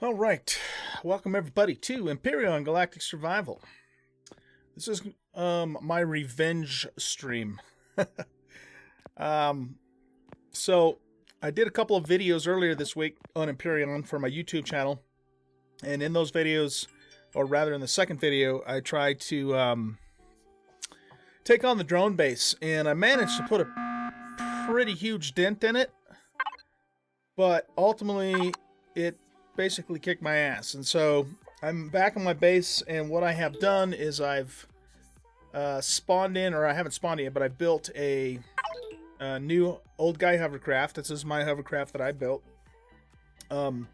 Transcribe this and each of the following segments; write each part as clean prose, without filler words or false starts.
All right, welcome everybody to Empyrion Galactic Survival. This is my revenge stream. um, so I did a couple of videos earlier this week on Empyrion for my YouTube channel, and in those videos, or rather in the second video, I tried to take on the drone base, and I managed to put a pretty huge dent in it, but ultimately it basically kicked my ass. And so I'm back on my base, and what I have done is I've spawned in, or I haven't spawned yet, but I built a new old guy hovercraft. This is my hovercraft that I built, and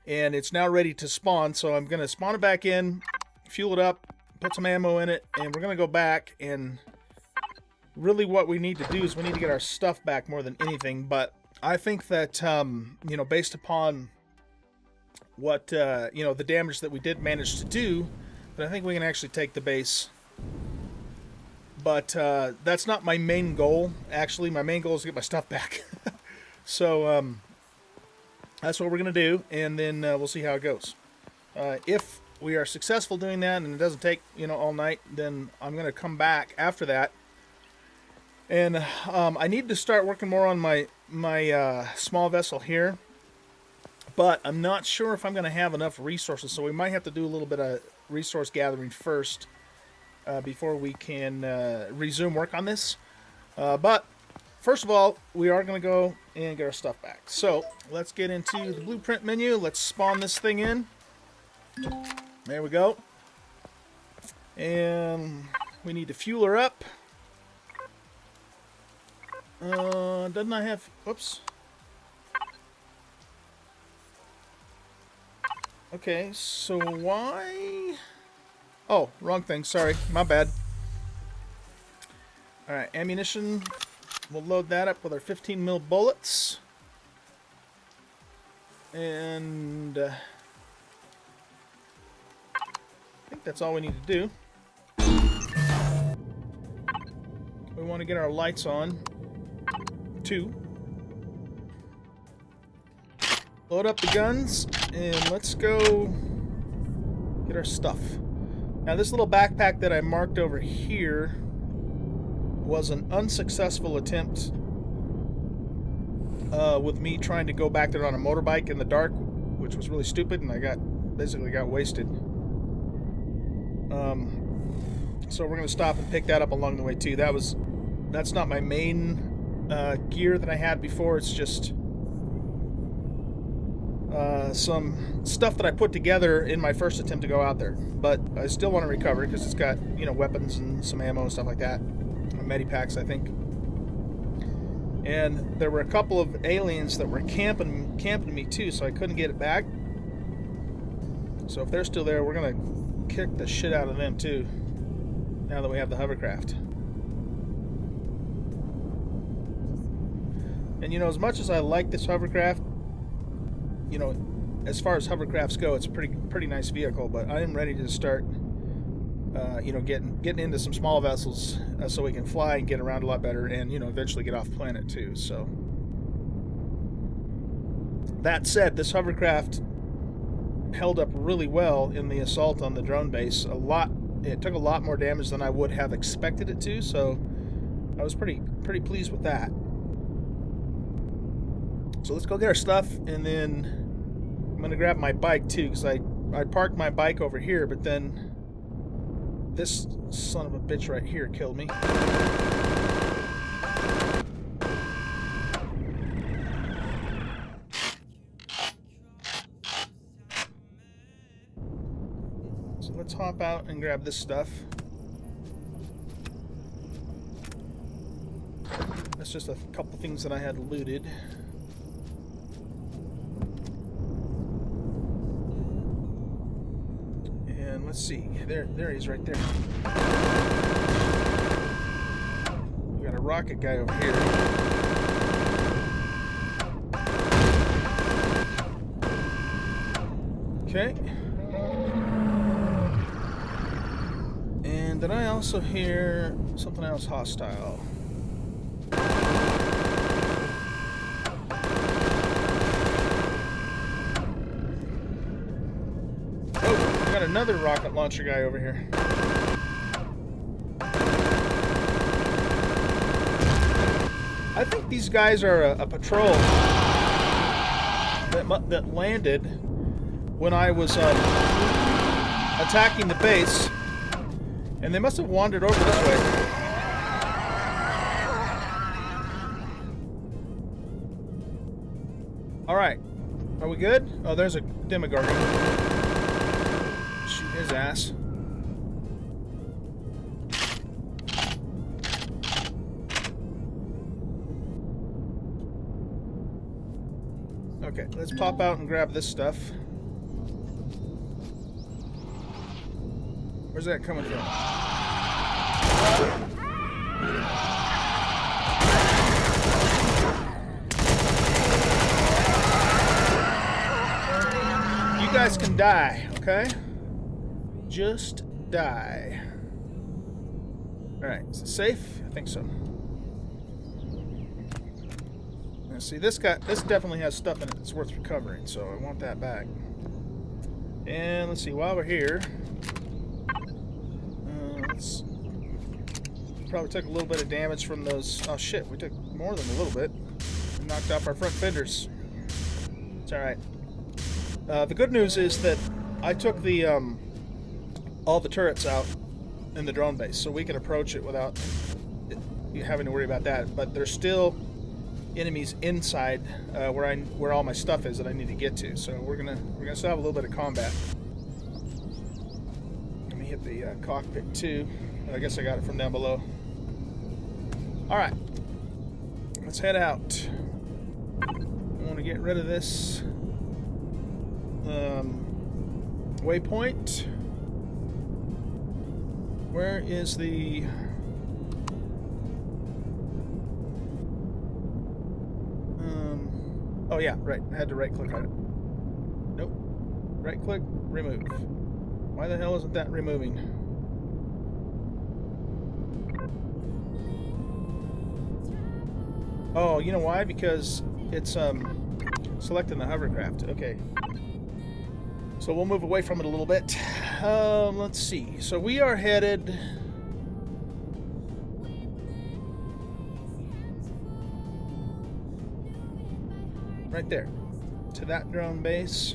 it's now ready to spawn. So I'm gonna spawn it back in, fuel it up, put some ammo in it, and we're gonna go back. And really what we need to do is we need to get our stuff back more than anything. But I think that you know, based upon what you know, the damage that we did manage to do, but I think we can actually take the base. But that's not my main goal. Actually, my main goal is to get my stuff back. So that's what we're gonna do, and then we'll see how it goes. If we are successful doing that and it doesn't take, you know, all night, then I'm gonna come back after that. And I need to start working more on my small vessel here. But I'm not sure if I'm going to have enough resources, so we might have to do a little bit of resource gathering first before we can resume work on this. But first of all, we are going to go and get our stuff back. So let's get into the blueprint menu. Let's spawn this thing in. There we go. And we need to fuel her up. Doesn't I have... Whoops. Okay, so why... Oh, wrong thing. Sorry. My bad. Alright, ammunition. We'll load that up with our 15 mil bullets. And... I think that's all we need to do. We want to get our lights on. 2. Load up the guns, and let's go get our stuff. Now, this little backpack that I marked over here was an unsuccessful attempt with me trying to go back there on a motorbike in the dark, which was really stupid, and I basically got wasted. So we're going to stop and pick that up along the way, too. That's not my main gear that I had before. It's just some stuff that I put together in my first attempt to go out there, but I still want to recover it because it's got, you know, weapons and some ammo and stuff like that, medipacks, I think. And there were a couple of aliens that were camping me too, so I couldn't get it back. So if they're still there, we're gonna kick the shit out of them too, now that we have the hovercraft. And you know, as much as I like this hovercraft, you know, as far as hovercrafts go, it's a pretty nice vehicle, but I am ready to start, you know, getting into some small vessels so we can fly and get around a lot better, and, you know, eventually get off planet too. So that said, this hovercraft held up really well in the assault on the drone base. It took a lot more damage than I would have expected it to, so I was pretty pleased with that. So let's go get our stuff, and then I'm going to grab my bike too, because I parked my bike over here, but then this son of a bitch right here killed me. So let's hop out and grab this stuff. That's just a couple things that I had looted. Let's see. There he is right there. We got a rocket guy over here. Okay. And did I also hear something else hostile? Oh, we got another rocket launcher guy over here. I think these guys are a patrol that landed when I was attacking the base, and they must have wandered over this way. Alright, are we good? Oh, there's a Demogorgon. Shoot his ass. Okay, let's pop out and grab this stuff. Where's that coming from? You guys can die, okay? Just die. Alright, is it safe? I think so. Now see, this definitely has stuff in it that's worth recovering, so I want that back. And let's see, while we're here, let's probably took a little bit of damage from those. Oh shit, we took more than a little bit. We knocked off our front fenders. It's alright. The good news is that I took the all the turrets out in the drone base, so we can approach it without you having to worry about that. But there's still enemies inside where all my stuff is that I need to get to. So we're gonna still have a little bit of combat. Let me hit the cockpit too. I guess I got it from down below. All right, let's head out. I want to get rid of this waypoint. Where is the... oh yeah, right. I had to right click on it. Nope. Right click, remove. Why the hell isn't that removing? Oh, you know why? Because it's selecting the hovercraft. Okay. So we'll move away from it a little bit. Let's see. So we are headed... right there. To that drone base.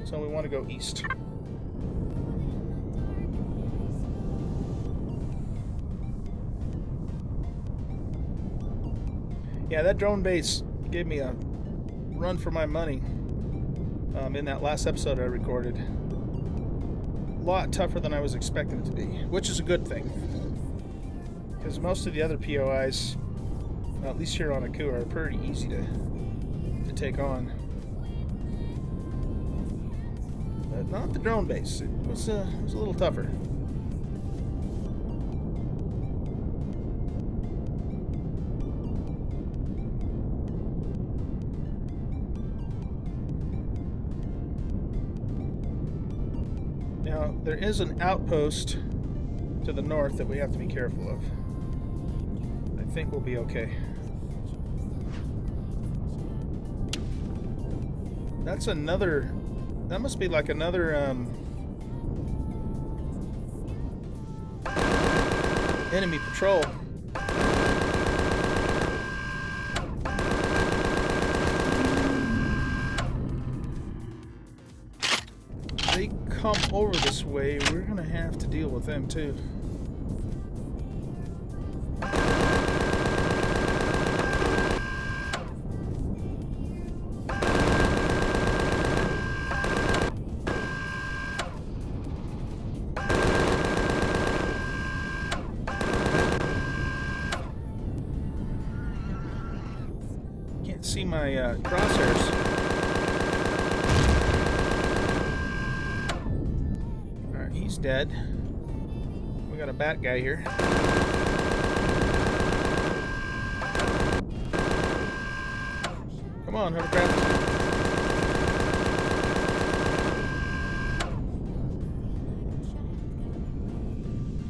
So we want to go east. Yeah, that drone base gave me a run for my money in that last episode I recorded. A lot tougher than I was expecting it to be, which is a good thing. Because most of the other POIs, at least here on Aku, are pretty easy to take on. But not the drone base. It was a little tougher. Now, there is an outpost to the north that we have to be careful of. I think we'll be okay. That's another... that must be like another enemy patrol. They come over this way, we're gonna have to deal with them too. Can't see my crosshairs. He's dead. We got a bat guy here. Come on, hovercraft.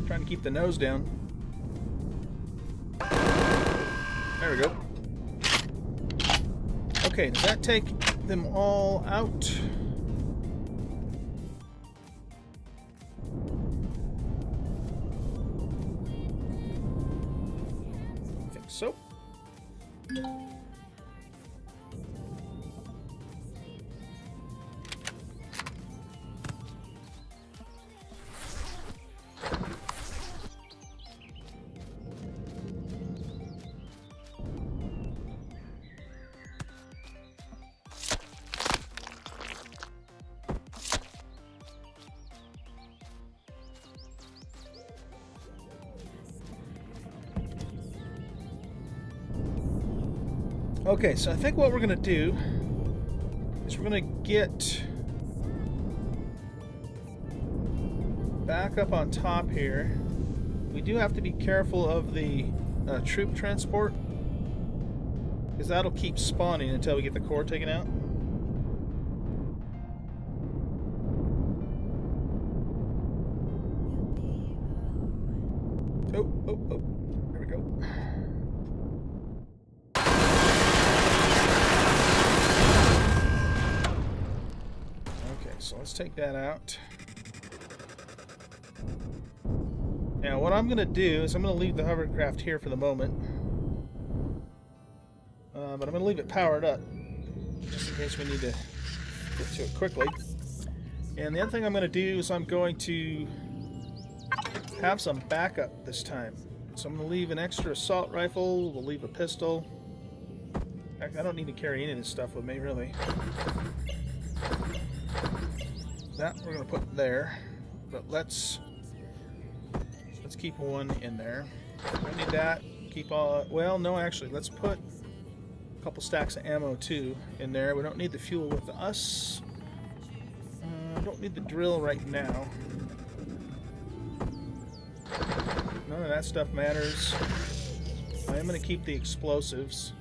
Trying to keep the nose down. There we go. Okay, does that take them all out? Okay, so I think what we're going to do is we're going to get back up on top here. We do have to be careful of the troop transport, because that'll keep spawning until we get the core taken out. Oh, there we go. Okay, so let's take that out. Now what I'm going to do is I'm going to leave the hovercraft here for the moment. But I'm going to leave it powered up, just in case we need to get to it quickly. And the other thing I'm going to do is I'm going to have some backup this time. So I'm going to leave an extra assault rifle, we'll leave a pistol. I don't need to carry any of this stuff with me, really. That we're going to put there, but let's keep one in there. Don't need that. Keep all, well, no, actually, let's put a couple stacks of ammo too in there. We don't need the fuel with us. Don't need the drill right now. None of that stuff matters. I am going to keep the explosives.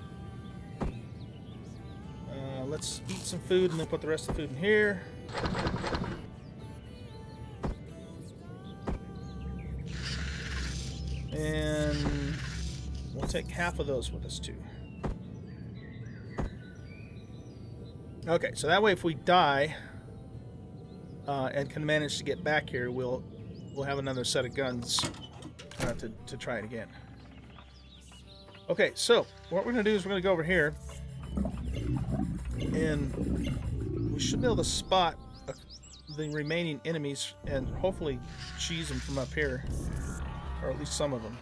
Let's eat some food and then put the rest of the food in here. And we'll take half of those with us too. Okay, so that way if we die and can manage to get back here, we'll have another set of guns to try it again. Okay, so what we're going to do is we're going to go over here, and we should be able to spot the remaining enemies and hopefully cheese them from up here, or at least some of them,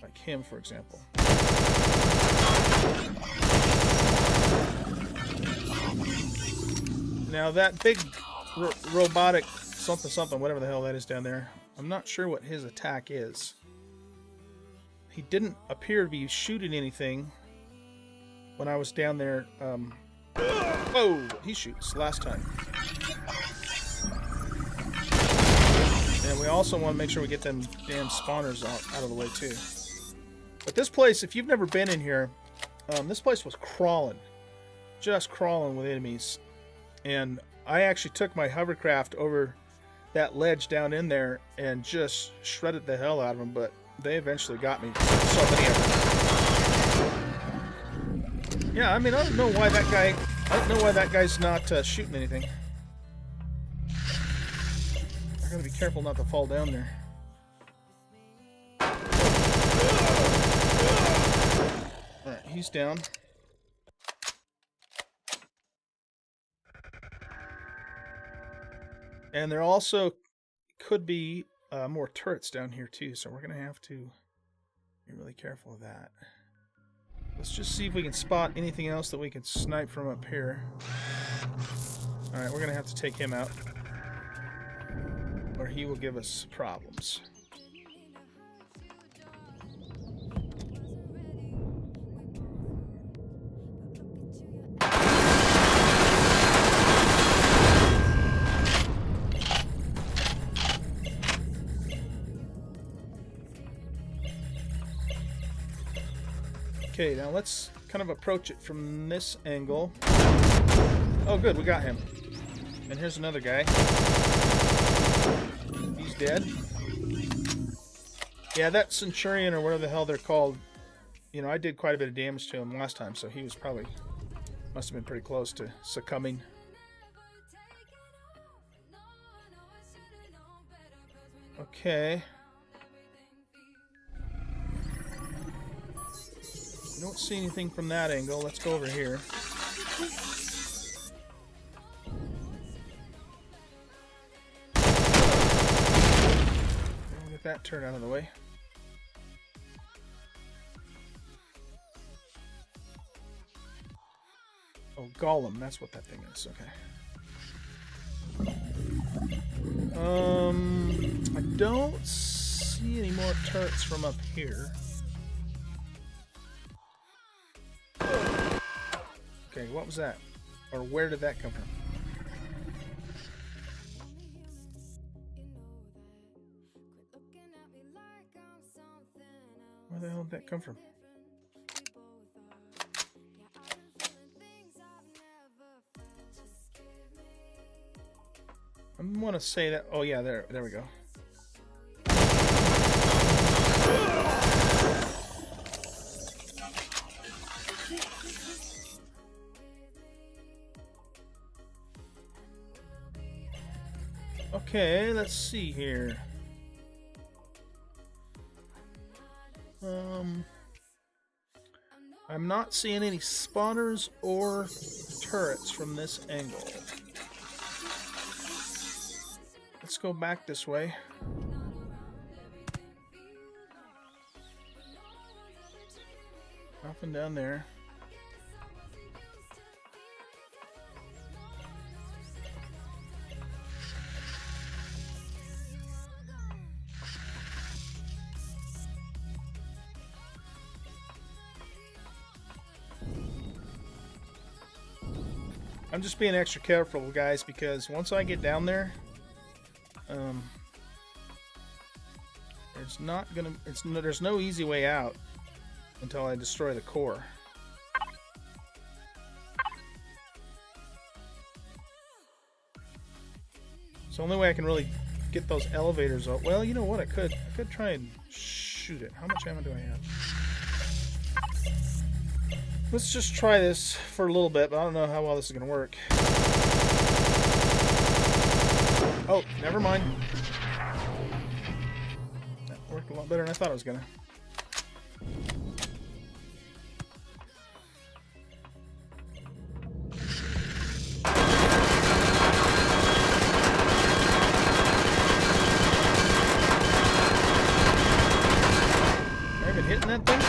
like him, for example. Now that big robotic something, whatever the hell that is down there, I'm not sure what his attack is. He didn't appear to be shooting anything when I was down there. Oh, he shoots last time. And we also want to make sure we get them damn spawners out of the way too. But this place, if you've never been in here, this place was crawling. Just crawling with enemies. And I actually took my hovercraft over that ledge down in there and just shredded the hell out of them, but they eventually got me. So many of them. Yeah, I mean, I don't know why that guy's not shooting anything. I gotta be careful not to fall down there. Alright, he's down. And there also could be more turrets down here too, so we're gonna have to be really careful of that. Let's just see if we can spot anything else that we can snipe from up here. Alright, we're gonna have to take him out, or he will give us problems. Okay, now let's kind of approach it from this angle. Oh good, we got him. And here's another guy. He's dead. Yeah, that Centurion, or whatever the hell they're called, you know, I did quite a bit of damage to him last time, so he was probably, must have been pretty close to succumbing. Okay. I don't see anything from that angle. Let's go over here. We'll get that turn out of the way. Oh, Golem. That's what that thing is. Okay. I don't see any more turrets from up here. Okay, what was that? Or where did that come from? Where the hell did that come from? I want to say that. Oh yeah, there we go. Okay, let's see here. I'm not seeing any spawners or turrets from this angle. Let's go back this way. Nothing down there. I'm just being extra careful, guys, because once I get down there, there's no easy way out until I destroy the core. It's the only way I can really get those elevators up. Well, you know what? I could try and shoot it. How much ammo do I have? Let's just try this for a little bit, but I don't know how well this is going to work. Oh, never mind. That worked a lot better than I thought it was going to. Have I been hitting that thing?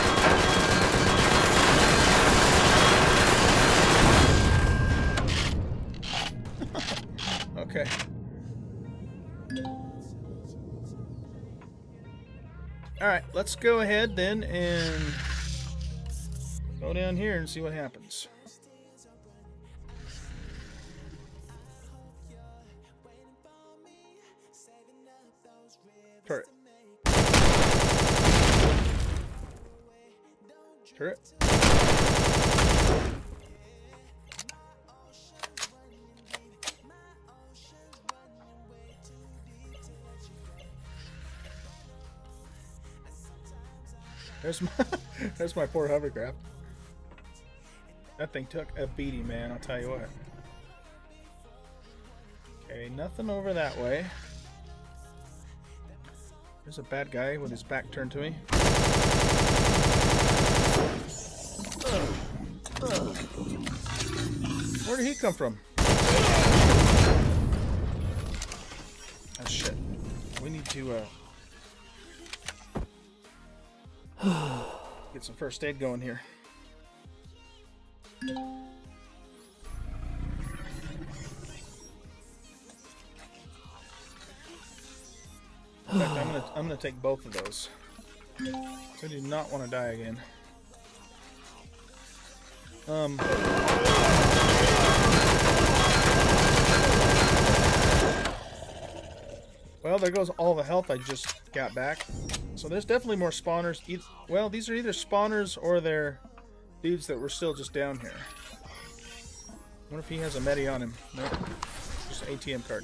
Okay. Alright, let's go ahead then and go down here and see what happens. Turret. Turret. There's my poor hovercraft. That thing took a beating, man, I'll tell you what. Okay, nothing over that way. There's a bad guy with his back turned to me. Where did he come from? Oh shit. We need to get some first aid going here. In fact, I'm gonna take both of those. I do not want to die again. Well, there goes all the health I just got back. So there's definitely more spawners. Well, these are either spawners or they're dudes that were still just down here. I wonder if he has a medi on him. Nope. Just an ATM card.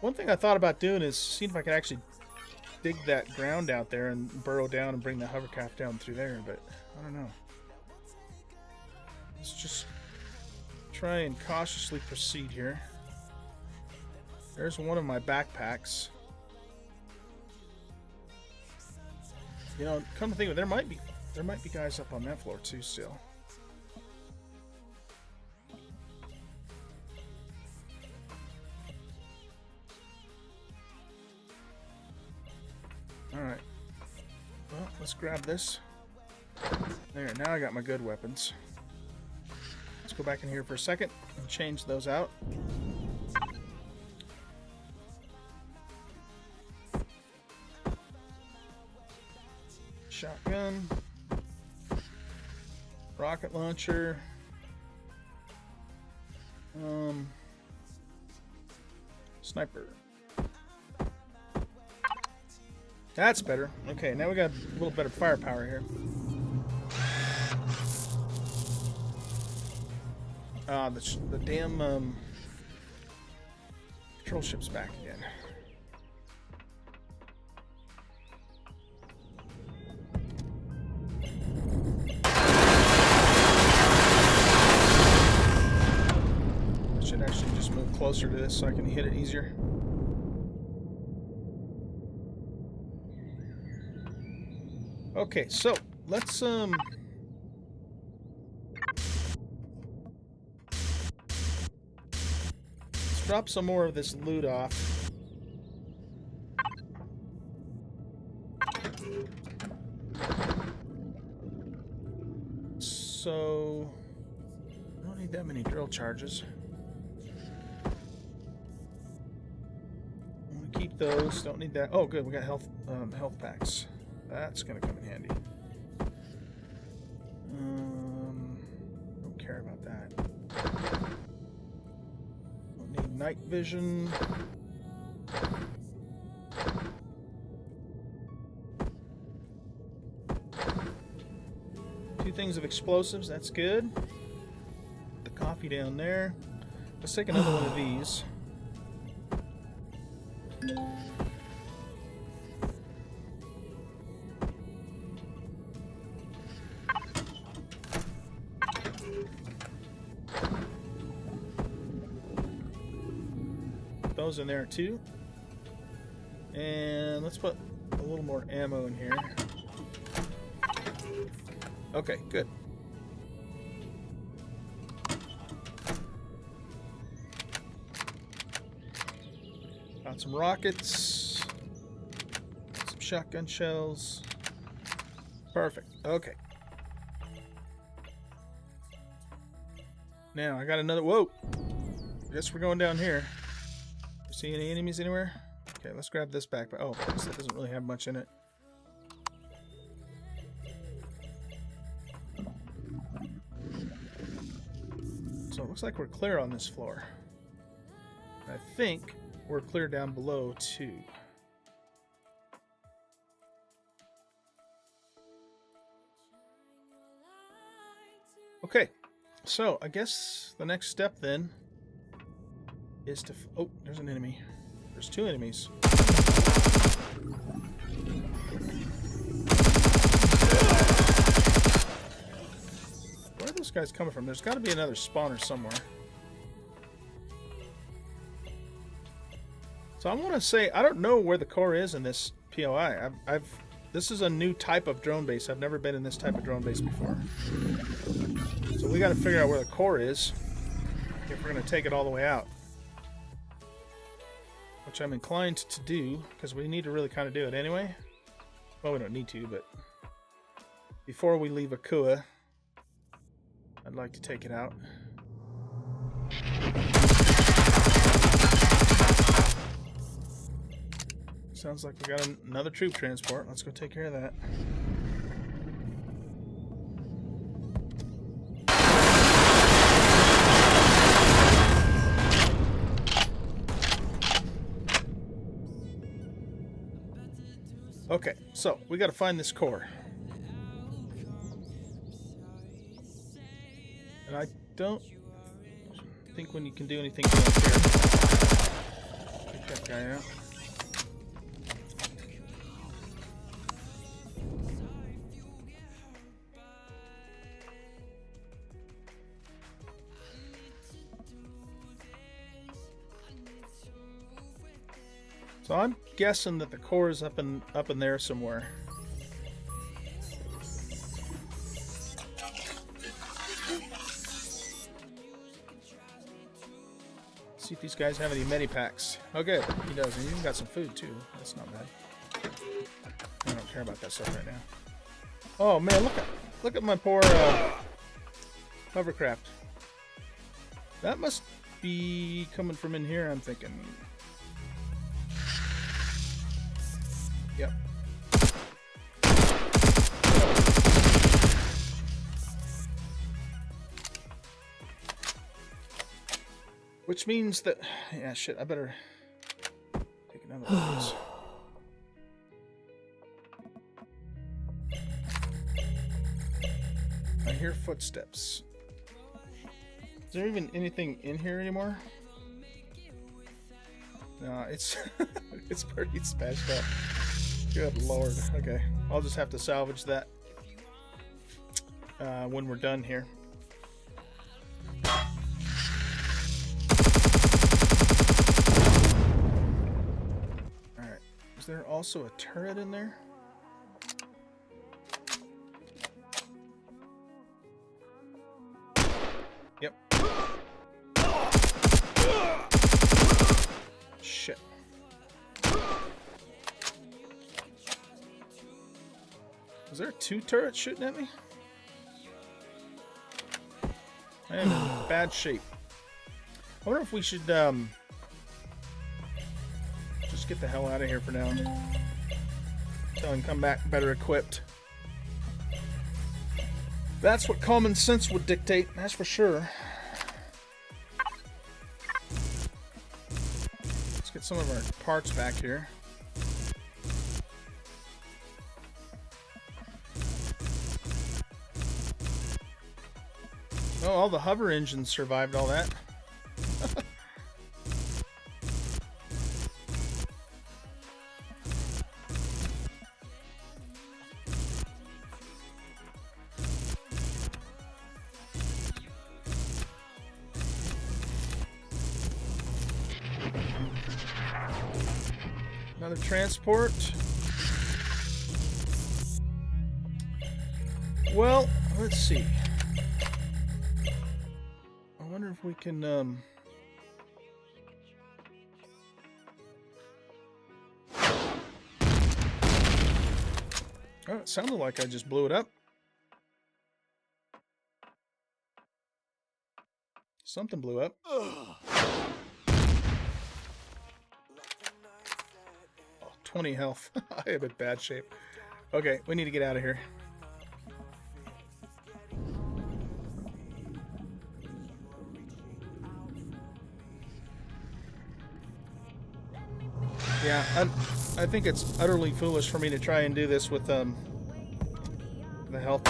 One thing I thought about doing is seeing if I could actually dig that ground out there and burrow down and bring the hovercraft down through there, but I don't know. Let's just try and cautiously proceed here. There's one of my backpacks. You know, come to think of it, there might be guys up on that floor too still. Alright. Well, let's grab this. There, now I got my good weapons. Let's go back in here for a second and change those out. Shotgun. shotgun, rocket launcher, sniper. That's better. Okay, now we got a little better firepower here. The damn patrol ship's back again. I should actually just move closer to this so I can hit it easier. Okay, so let's drop some more of this loot off. So I don't need that many drill charges. I'm gonna keep those. Don't need that. Oh, good. We got health packs. That's gonna come in handy. Don't care about that. Don't need night vision. Two things of explosives. That's good. Put the coffee down there. Let's take another one of these. Those in there too, and let's put a little more ammo in here. Okay, good. Got some rockets, some shotgun shells. Perfect. Okay. Now I got another. Whoa! Guess we're going down here. See any enemies anywhere? Okay, let's grab this backpack. Oh, this doesn't really have much in it. So it looks like we're clear on this floor. I think we're clear down below too. Okay, so I guess the next step then is to... Oh, there's an enemy. There's two enemies. Where are those guys coming from? There's got to be another spawner somewhere. So I want to say, I don't know where the core is in this POI. This is a new type of drone base. I've never been in this type of drone base before. So we got to figure out where the core is if we're going to take it all the way out. Which I'm inclined to do, because we need to really kind of do it anyway. Well, we don't need to, but before we leave Akua, I'd like to take it out. Sounds like we got another troop transport. Let's go take care of that. Okay, so we got to find this core. And I don't think when you can do anything up here. Take that guy out. So I'm guessing that the core is up in there somewhere. See if these guys have any medipacks. Oh good, he does. And he even got some food too. That's not bad. I don't care about that stuff right now. Oh man, look at my poor hovercraft. That must be coming from in here, I'm thinking. Yep. Which means that... Yeah, shit, I better take another one of these. I hear footsteps. Is there even anything in here anymore? No, it's it's pretty smashed up. Good lord. Okay, I'll just have to salvage that when we're done here. Alright, is there also a turret in there? Yep. Shit. Was there 2 turrets shooting at me? I am in bad shape. I wonder if we should just get the hell out of here for now. Until I can come back better equipped. That's what common sense would dictate, that's for sure. Let's get some of our parts back here. Oh, all the hover engines survived all that. Another transport. Well, let's see. I wonder if we can oh, it sounded like I just blew it up. Something blew up. Oh, 20 health. I am in bad shape. Okay, we need to get out of here. Yeah, I think it's utterly foolish for me to try and do this with the health.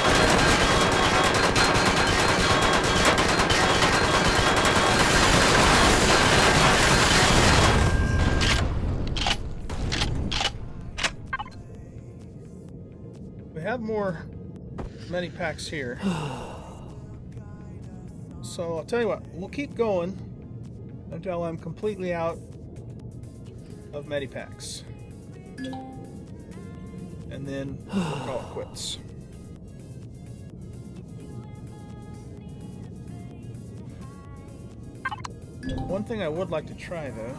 We have more mini packs here. So I'll tell you what, we'll keep going until I'm completely out of medipacks, and then we'll call it quits. One thing I would like to try though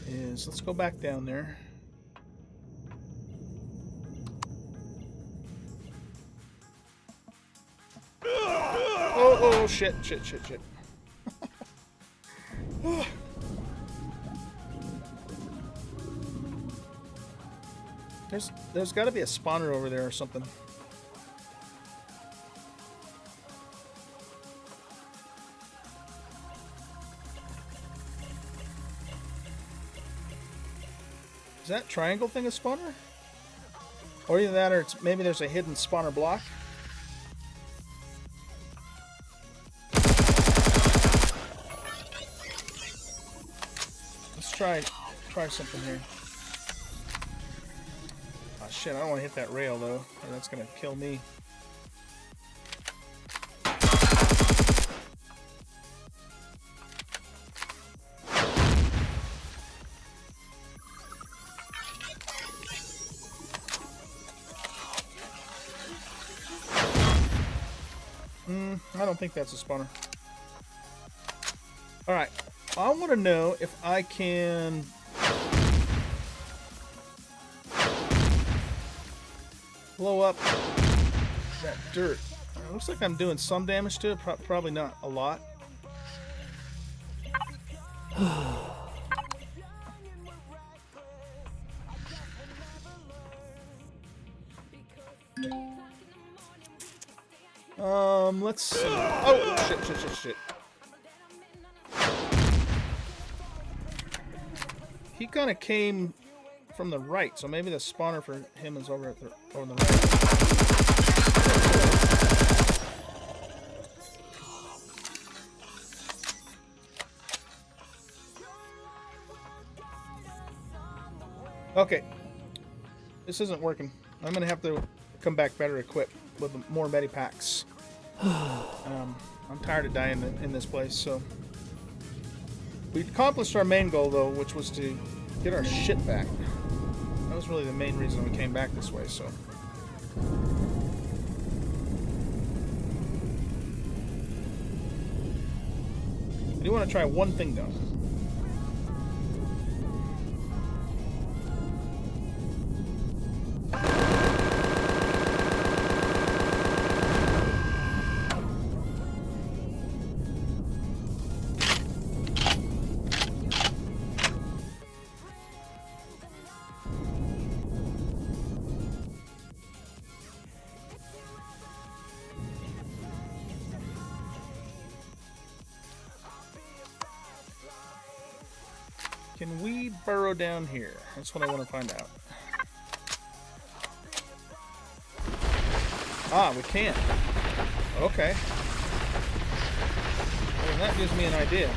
is, let's go back down there. Oh shit. There's got to be a spawner over there or something. Is that triangle thing a spawner? Or either that, or it's, maybe there's a hidden spawner block. Let's try something here. Oh shit, I don't want to hit that rail though, or that's gonna kill me. I don't think that's a spawner. Alright, I want to know if I can blow up that dirt. It looks like I'm doing some damage to it, probably not a lot. Let's see. Oh, shit. he kind of came from the right, so maybe the spawner for him is over at the, on the right. Okay, this isn't working. I'm gonna have to come back better equipped with more medipacks. I'm tired of dying in this place, so we accomplished our main goal though, which was to get our shit back. That was really the main reason we came back this way, so. I do want to try one thing though. Can we burrow down here? That's what I want to find out. Ah, we can. Okay. Well, that gives me an idea.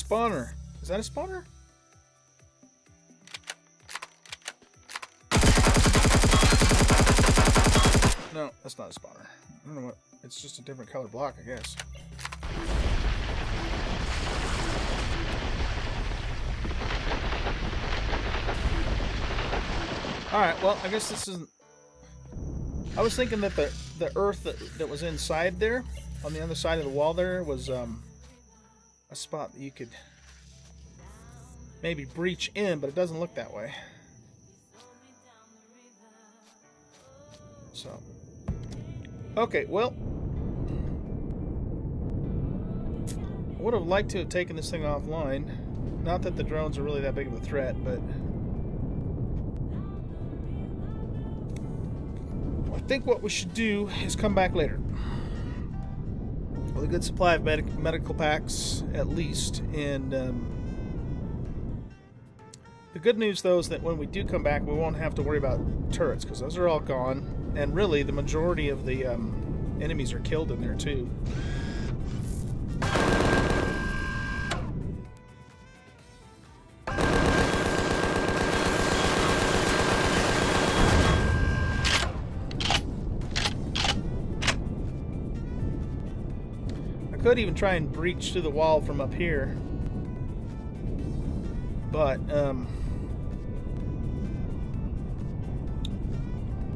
Spawner. Is that a spawner? No, that's not a spawner. I don't know what. It's just a different color block, I guess. Alright, well, I guess this isn't... I was thinking that the earth that was inside there, on the other side of the wall there, was a spot that you could maybe breach in, but it doesn't look that way. So, okay, well, I would have liked to have taken this thing offline. Not that the drones are really that big of a threat, but I think what we should do is come back later with a good supply of medical packs, at least. And the good news, though, is that when we do come back, we won't have to worry about turrets, because those are all gone. And really, the majority of the enemies are killed in there, too. I could even try and breach through the wall from up here, but that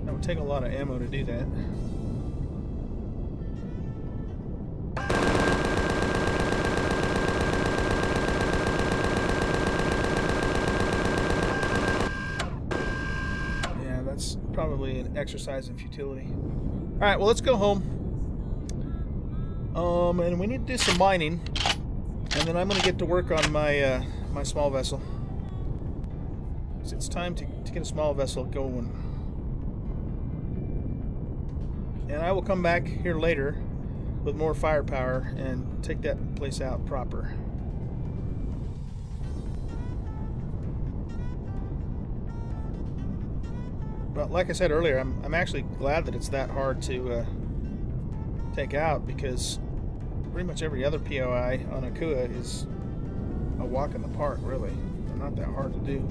would take a lot of ammo to do that. Yeah, that's probably an exercise in futility. Alright, well, let's go home. And we need to do some mining, and then I'm going to get to work on my my small vessel. So it's time to get a small vessel going. And I will come back here later with more firepower and take that place out proper. But like I said earlier, I'm actually glad that it's that hard to take out, because pretty much every other POI on Akua is a walk in the park, really. They're not that hard to do.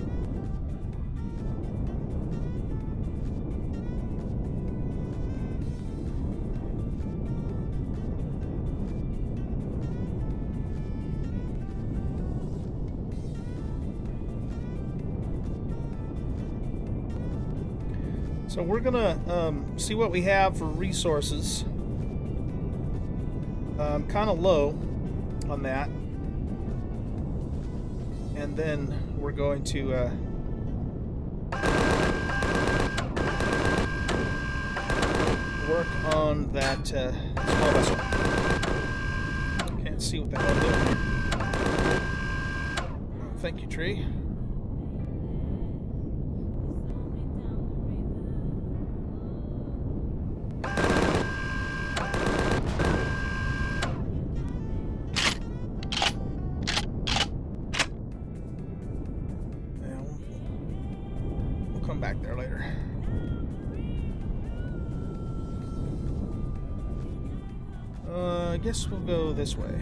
So we're gonna see what we have for resources. Kind of low on that, and then we're going to work on that small vessel. Can't see what the hell I'm doing. Oh, thank you, tree. Back there later. I guess we'll go this way.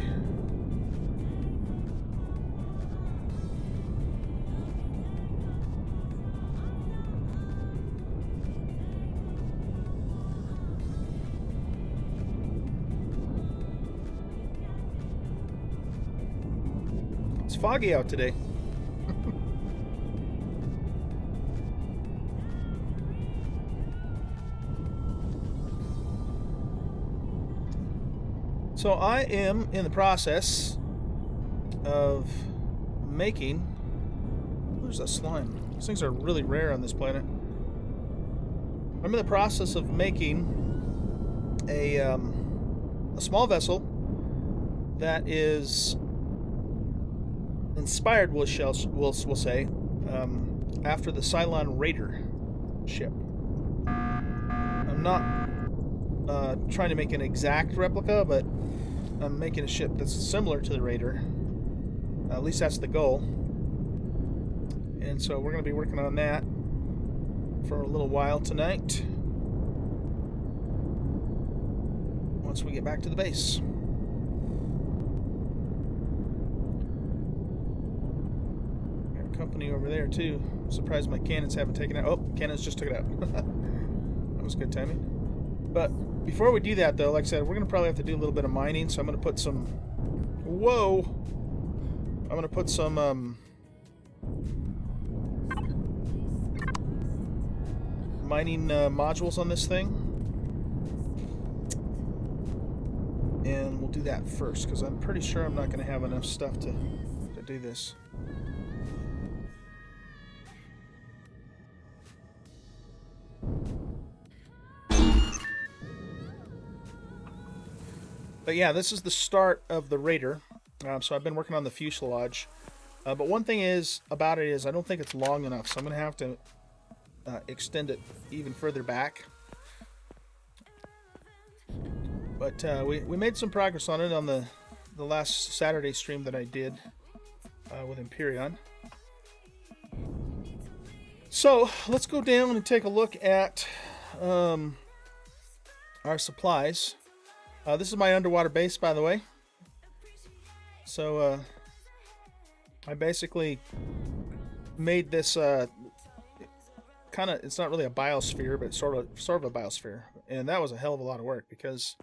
It's foggy out today. So I am in the process of making... There's a slime. These things are really rare on this planet. I'm in the process of making a small vessel that is inspired, we'll say, after the Cylon Raider ship. I'm not trying to make an exact replica, but I'm making a ship that's similar to the Raider. At least that's the goal. And so we're going to be working on that for a little while tonight, once we get back to the base. Got company over there too. I'm surprised my cannons haven't taken out. Oh, cannons just took it out. That was good timing. But before we do that, though, like I said, we're going to probably have to do a little bit of mining, so I'm going to put some... Whoa! I'm going to put some, mining modules on this thing. And we'll do that first, because I'm pretty sure I'm not going to have enough stuff to do this. But yeah, this is the start of the Raider. So I've been working on the fuselage. But one thing about it is I don't think it's long enough, so I'm going to have to extend it even further back. But we made some progress on it on the last Saturday stream that I did with Empyrion. So let's go down and take a look at our supplies. This is my underwater base, by the way. So I basically made this kind of, it's not really a biosphere, but sort of a biosphere. And that was a hell of a lot of work, because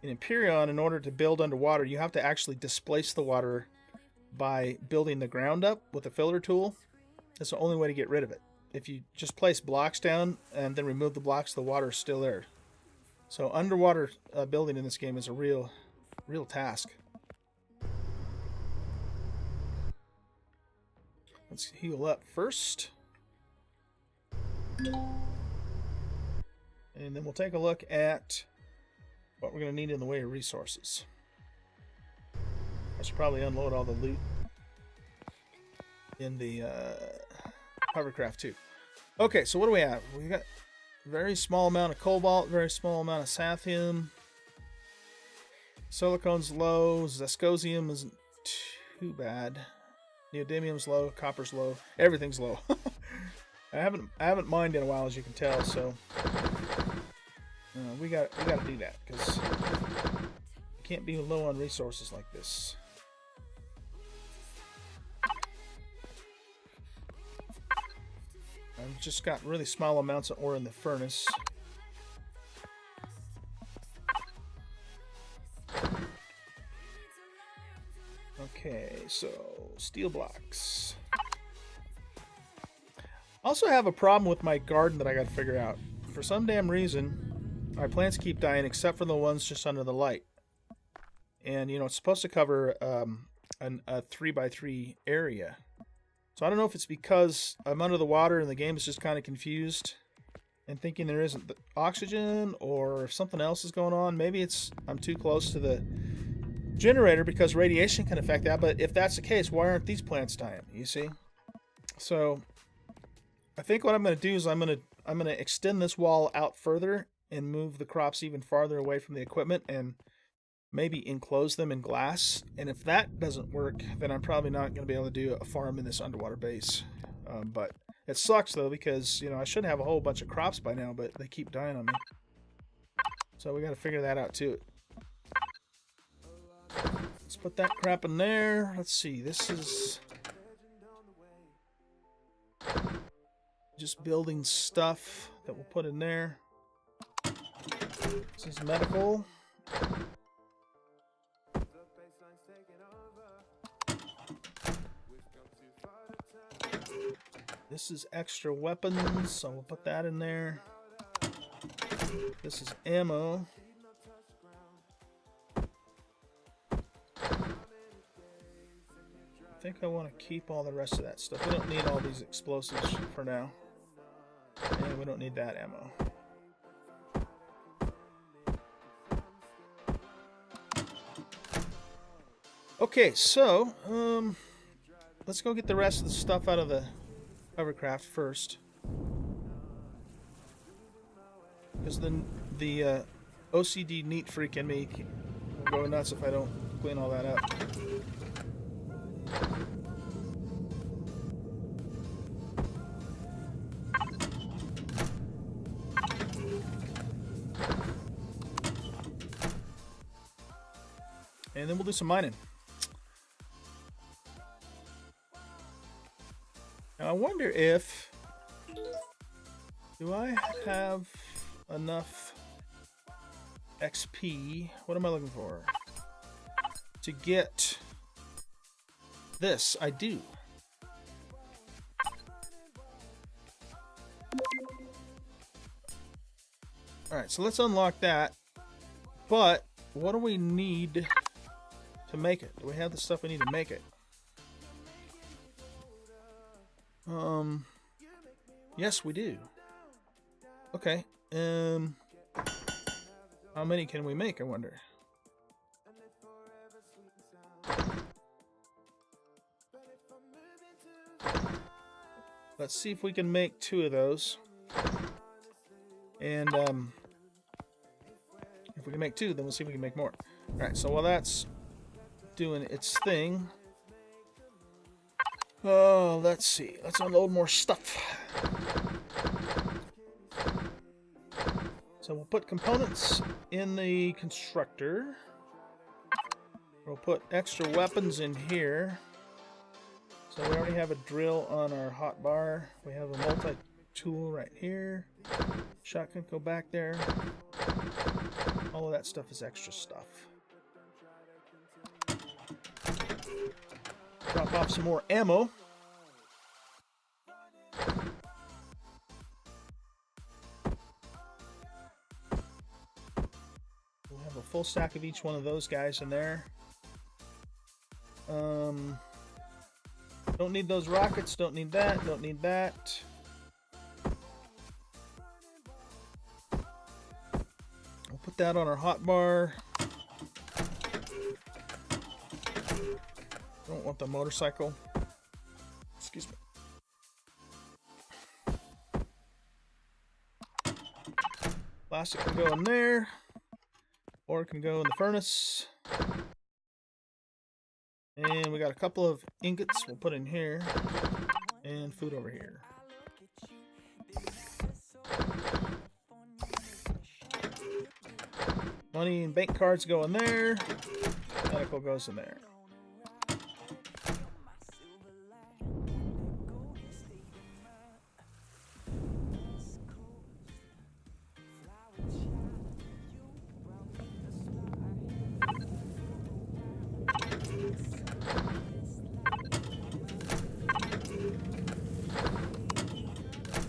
in Empyrion, in order to build underwater, you have to actually displace the water by building the ground up with a filler tool. That's the only way to get rid of it. If you just place blocks down and then remove the blocks, the water is still there. So underwater building in this game is a real task. Let's heal up first. And then we'll take a look at what we're going to need in the way of resources. I should probably unload all the loot in the hovercraft too. Okay, so what do we have? We got very small amount of cobalt, very small amount of sathium. Silicone's low, zescosium isn't too bad. Neodymium's low, copper's low, everything's low. I haven't mined in a while, as you can tell, so we got to do that because we can't be low on resources like this. I've just got really small amounts of ore in the furnace. Okay, so steel blocks. Also have a problem with my garden that I got to figure out. For some damn reason, my plants keep dying except for the ones just under the light. And, you know, it's supposed to cover a 3x3 area. So I don't know if it's because I'm under the water and the game is just kind of confused and thinking there isn't oxygen, or if something else is going on. Maybe it's I'm too close to the generator because radiation can affect that. But if that's the case, why aren't these plants dying? You see? So I think what I'm going to do is I'm going to extend this wall out further and move the crops even farther away from the equipment and maybe enclose them in glass. And if that doesn't work, then I'm probably not going to be able to do a farm in this underwater base. But it sucks though, because, you know, I should have a whole bunch of crops by now, but they keep dying on me. So we got to figure that out too. Let's put that crap in there. Let's see. This is just building stuff that we'll put in there. This is medical. This is extra weapons, so we'll put that in there. This is ammo. I think I want to keep all the rest of that stuff. We don't need all these explosives for now. And we don't need that ammo. Okay, so let's go get the rest of the stuff out of the hovercraft first, because then the OCD neat freak in me will go nuts if I don't clean all that up. And then we'll do some mining. Now I wonder if, do I have enough XP, what am I looking for, to get this? I do. Alright, so let's unlock that. But what do we need to make it? Do we have the stuff we need to make it? Yes, we do. Okay. How many can we make, I wonder? Let's see if we can make 2 of those. And if we can make 2, then we'll see if we can make more. Alright, so while that's doing its thing, oh, let's see. Let's unload more stuff. So we'll put components in the constructor. We'll put extra weapons in here. So we already have a drill on our hotbar. We have a multi-tool right here. Shotgun, go back there. All of that stuff is extra stuff. Drop off some more ammo. We'll have a full stack of each one of those guys in there. Don't need those rockets, don't need that, don't need that. We'll put that on our hotbar. Don't want the motorcycle. Excuse me. Plastic can go in there, or it can go in the furnace. And we got a couple of ingots we'll put in here, and food over here. Money and bank cards go in there. Medical goes in there.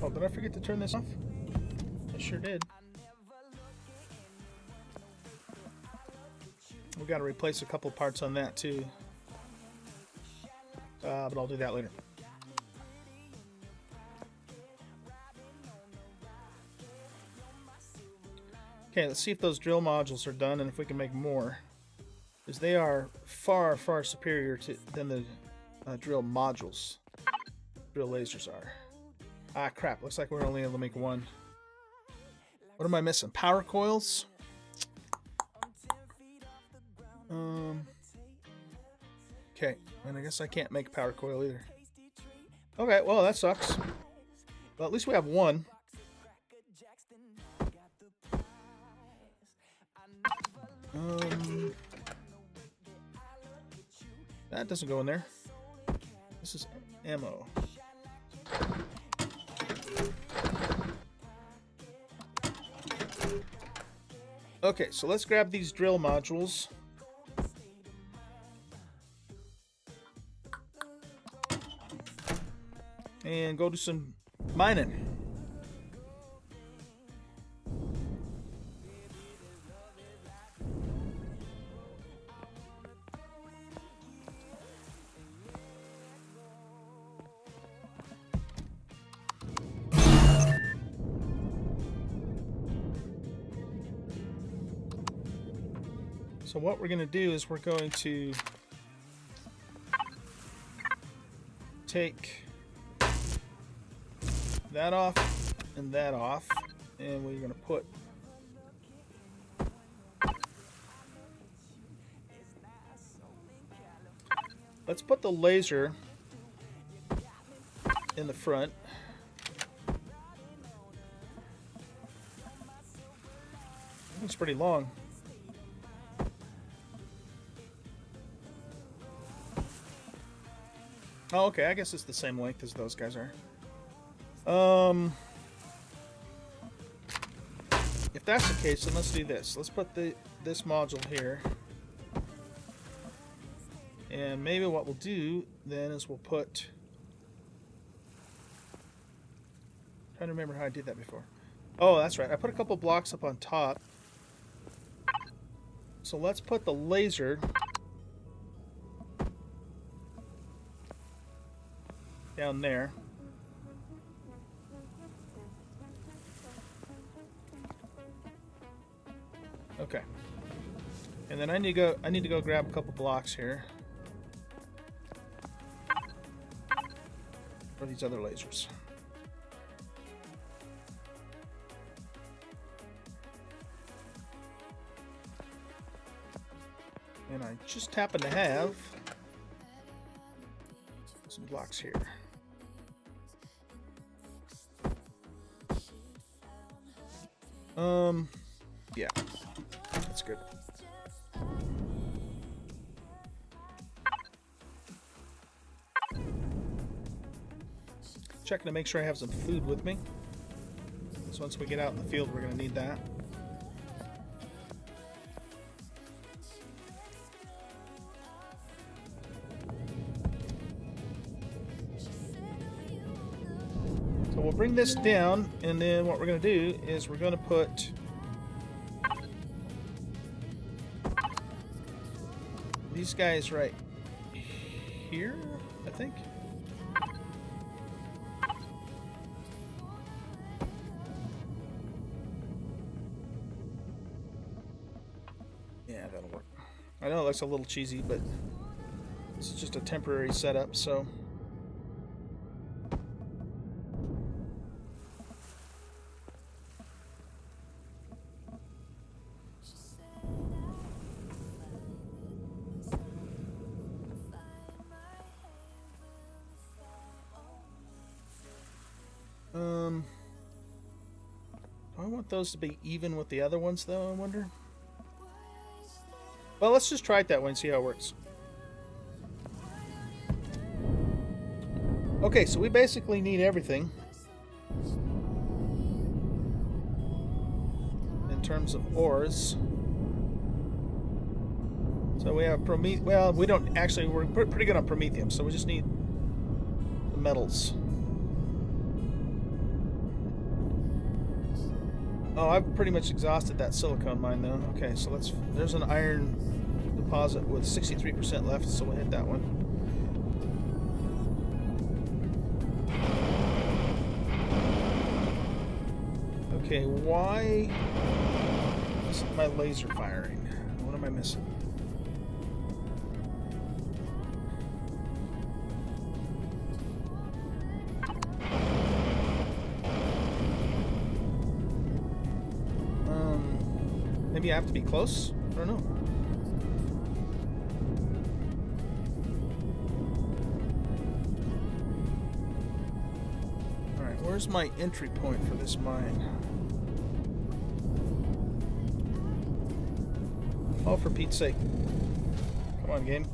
Oh, did I forget to turn this off? I sure did. We got to replace a couple parts on that too. But I'll do that later. Okay, let's see if those drill modules are done and if we can make more. Because they are far, far superior than the drill modules. Drill lasers are. Ah, crap. Looks like we're only able to make one. What am I missing? Power coils? Okay, and I guess I can't make a power coil either. Okay, well, that sucks. Well, at least we have one. That doesn't go in there. This is ammo. Okay, so let's grab these drill modules. And go do some mining. So what we're going to do is we're going to take that off, and we're going to put let's put the laser in the front. It's pretty long. Oh, okay, I guess it's the same length as those guys are. If that's the case, then let's do this. Let's put this module here. And maybe what we'll do then is we'll put... I'm trying to remember how I did that before. Oh, that's right. I put a couple blocks up on top. So let's put the laser down there. Okay. And then I need to go grab a couple blocks here for these other lasers. And I just happen to have some blocks here. Yeah, that's good. Checking to make sure I have some food with me. So once we get out in the field, we're going to need that. So we'll bring this down, and then what we're going to do is we're going to put these guys right here, I think. Yeah, that'll work. I know it looks a little cheesy, but this is just a temporary setup, so... want those to be even with the other ones, though, I wonder. Well, let's just try it that way and see how it works. Okay, so we basically need everything in terms of ores. So we have Promethium. Well, we don't actually. We're pretty good on Promethium, so we just need the metals. Oh, I've pretty much exhausted that silicone mine, though. Okay, so let's. There's an iron deposit with 63% left, so we'll hit that one. Okay, why isn't my laser firing? What am I missing? Maybe I have to be close? I don't know. Alright, where's my entry point for this mine? Oh, for Pete's sake. Come on, game.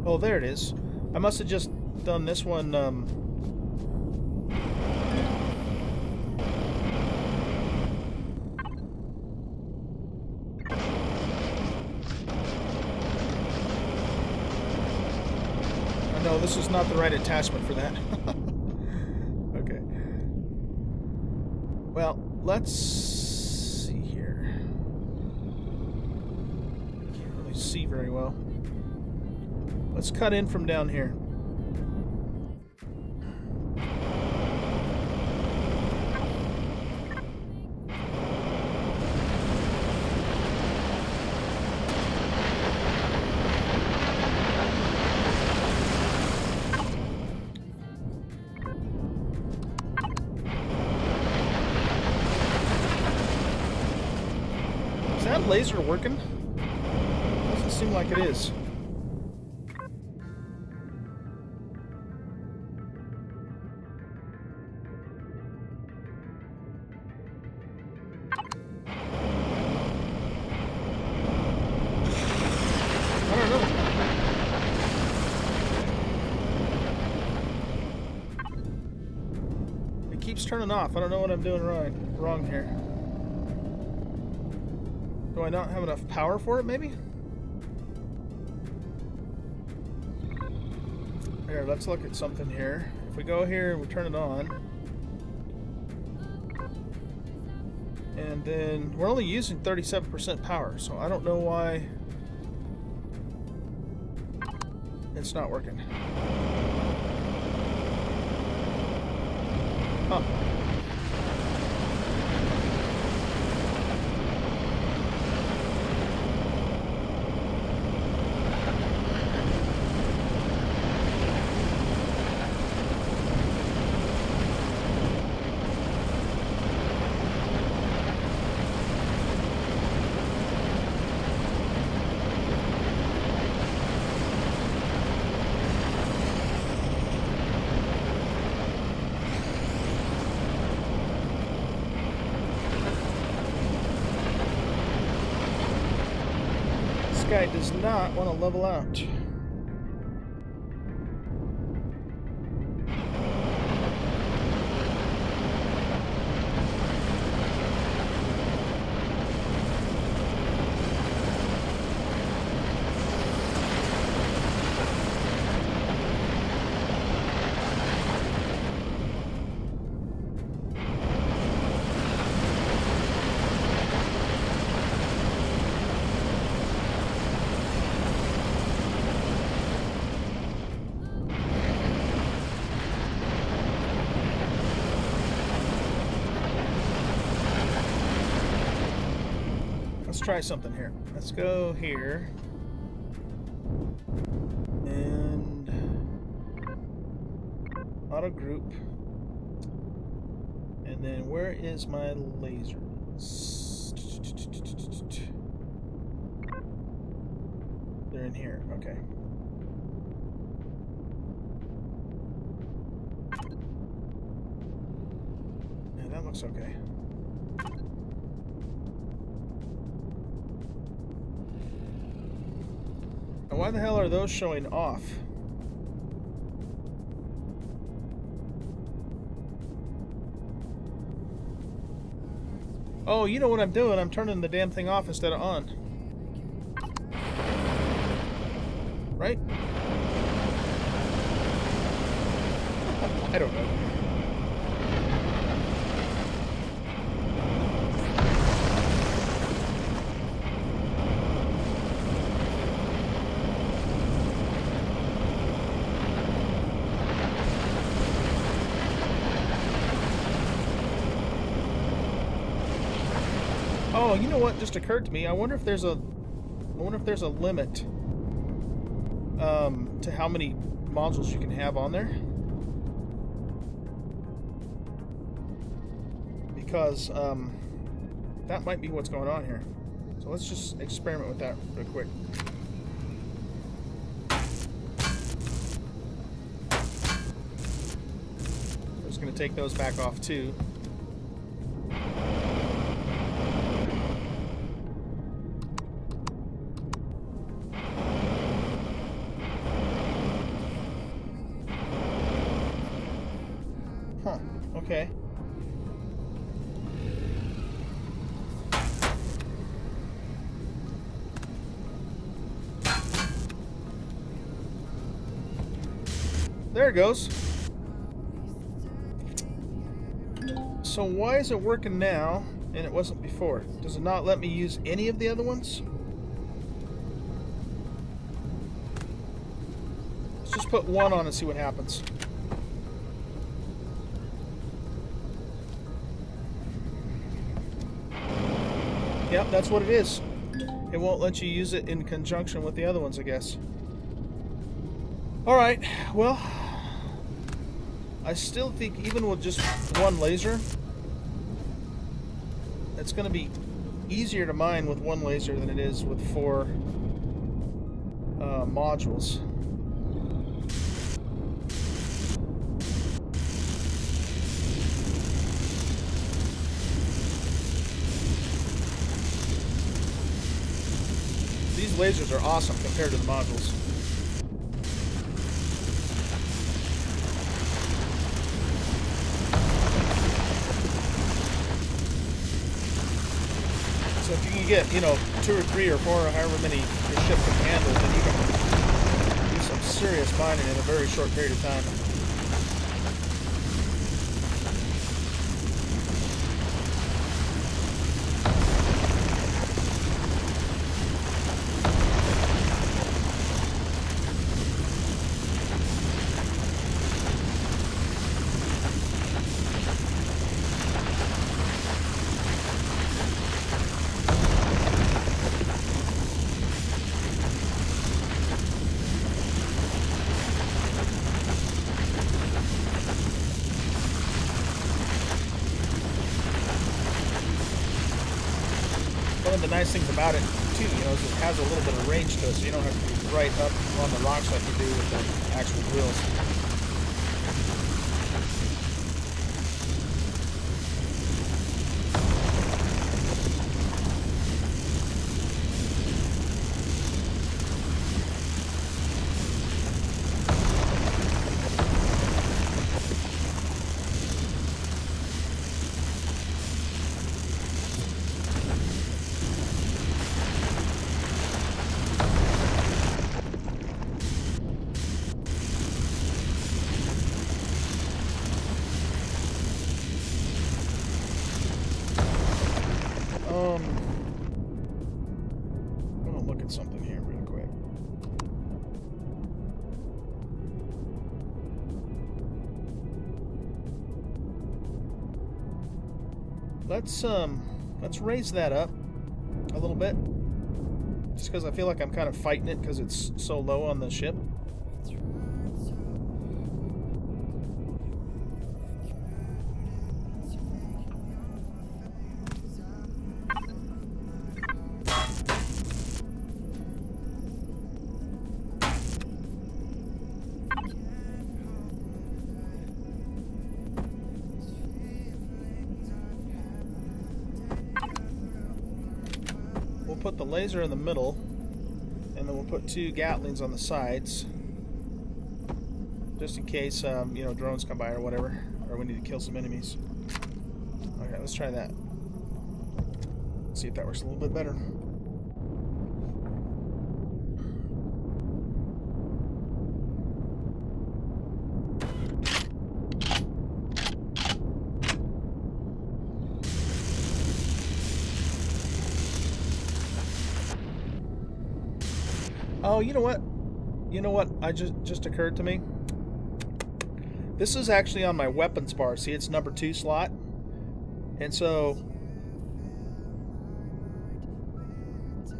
Oh, there it is. I must have just done this one, No, this is not the right attachment for that. Okay. Well, let's see here. Can't really see very well. Let's cut in from down here. Is that laser working? Doesn't seem like it is. Keeps turning off. I don't know what I'm doing wrong here. Do I not have enough power for it, maybe? Here, let's look at something here. If we go here and we turn it on, and then we're only using 37% power, so I don't know why it's not working. Huh. Guy does not want to level out. Let's try something here. Let's go here. And Auto group. And then where is my laser? They're in here. Okay. Yeah, that looks okay. Now, why the hell are those showing off? Oh, you know what I'm doing? I'm turning the damn thing off instead of on. Right? I don't know. Oh, you know what just occurred to me? I wonder if there's a limit to how many modules you can have on there. Because that might be what's going on here. So let's just experiment with that real quick. I'm just going to take those back off too. Huh, okay. There it goes. So why is it working now and it wasn't before? Does it not let me use any of the other ones? Let's just put one on and see what happens. Yep, that's what it is. It won't let you use it in conjunction with the other ones, I guess. Alright, well, I still think even with just one laser, it's going to be easier to mine with one laser than it is with 4 modules. These lasers are awesome compared to the modules. So if you can get, 2 or 3 or 4 or however many your ship can handle, then you can do some serious mining in a very short period of time. One of the nice things about it, too, is it has a little bit of range to it, so you don't have to be right up on the rocks like you do with the actual drills. I'm gonna look at something here real quick. Let's raise that up a little bit, just because I feel like I'm kind of fighting it because it's so low on the ship. put the laser in the middle, and then we'll put 2 Gatlings on the sides, just in case, you know, drones come by or whatever, or we need to kill some enemies. Okay, let's try that. See if that works a little bit better. Oh, you know what? You know what? Just occurred to me. This is actually on my weapons bar. See, it's number 2 slot. And so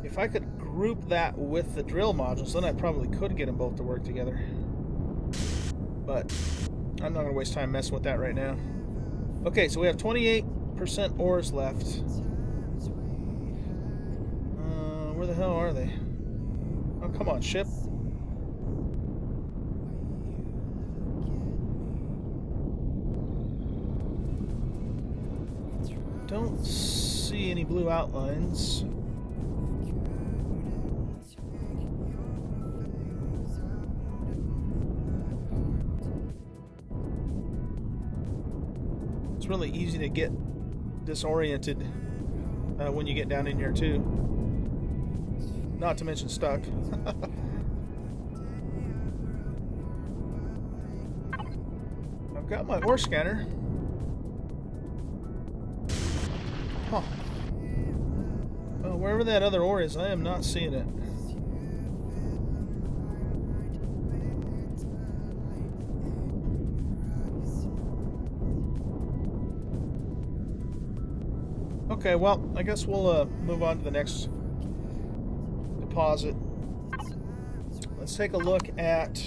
if I could group that with the drill modules, then I probably could get them both to work together. But I'm not going to waste time messing with that right now. Okay, so we have 28% ores left. Where the hell are they? Oh, come on, ship. Don't see any blue outlines. It's really easy to get disoriented when you get down in here too. Not to mention stuck. I've got my ore scanner. Huh. Well, wherever that other ore is, I am not seeing it. Okay, well, I guess we'll move on to the next deposit. Let's take a look at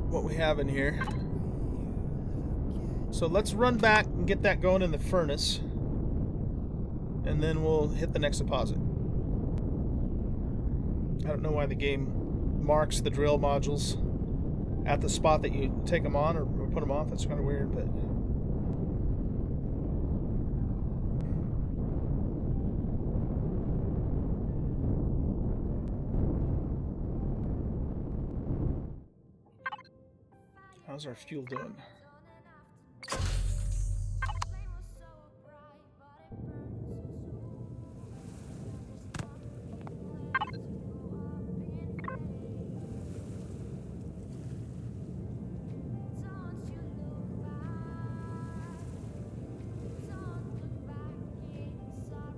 what we have in here. So let's run back and get that going in the furnace, and then we'll hit the next deposit. I don't know why the game marks the drill modules at the spot that you take them on or put them off. That's kind of weird, but how's our fuel doing?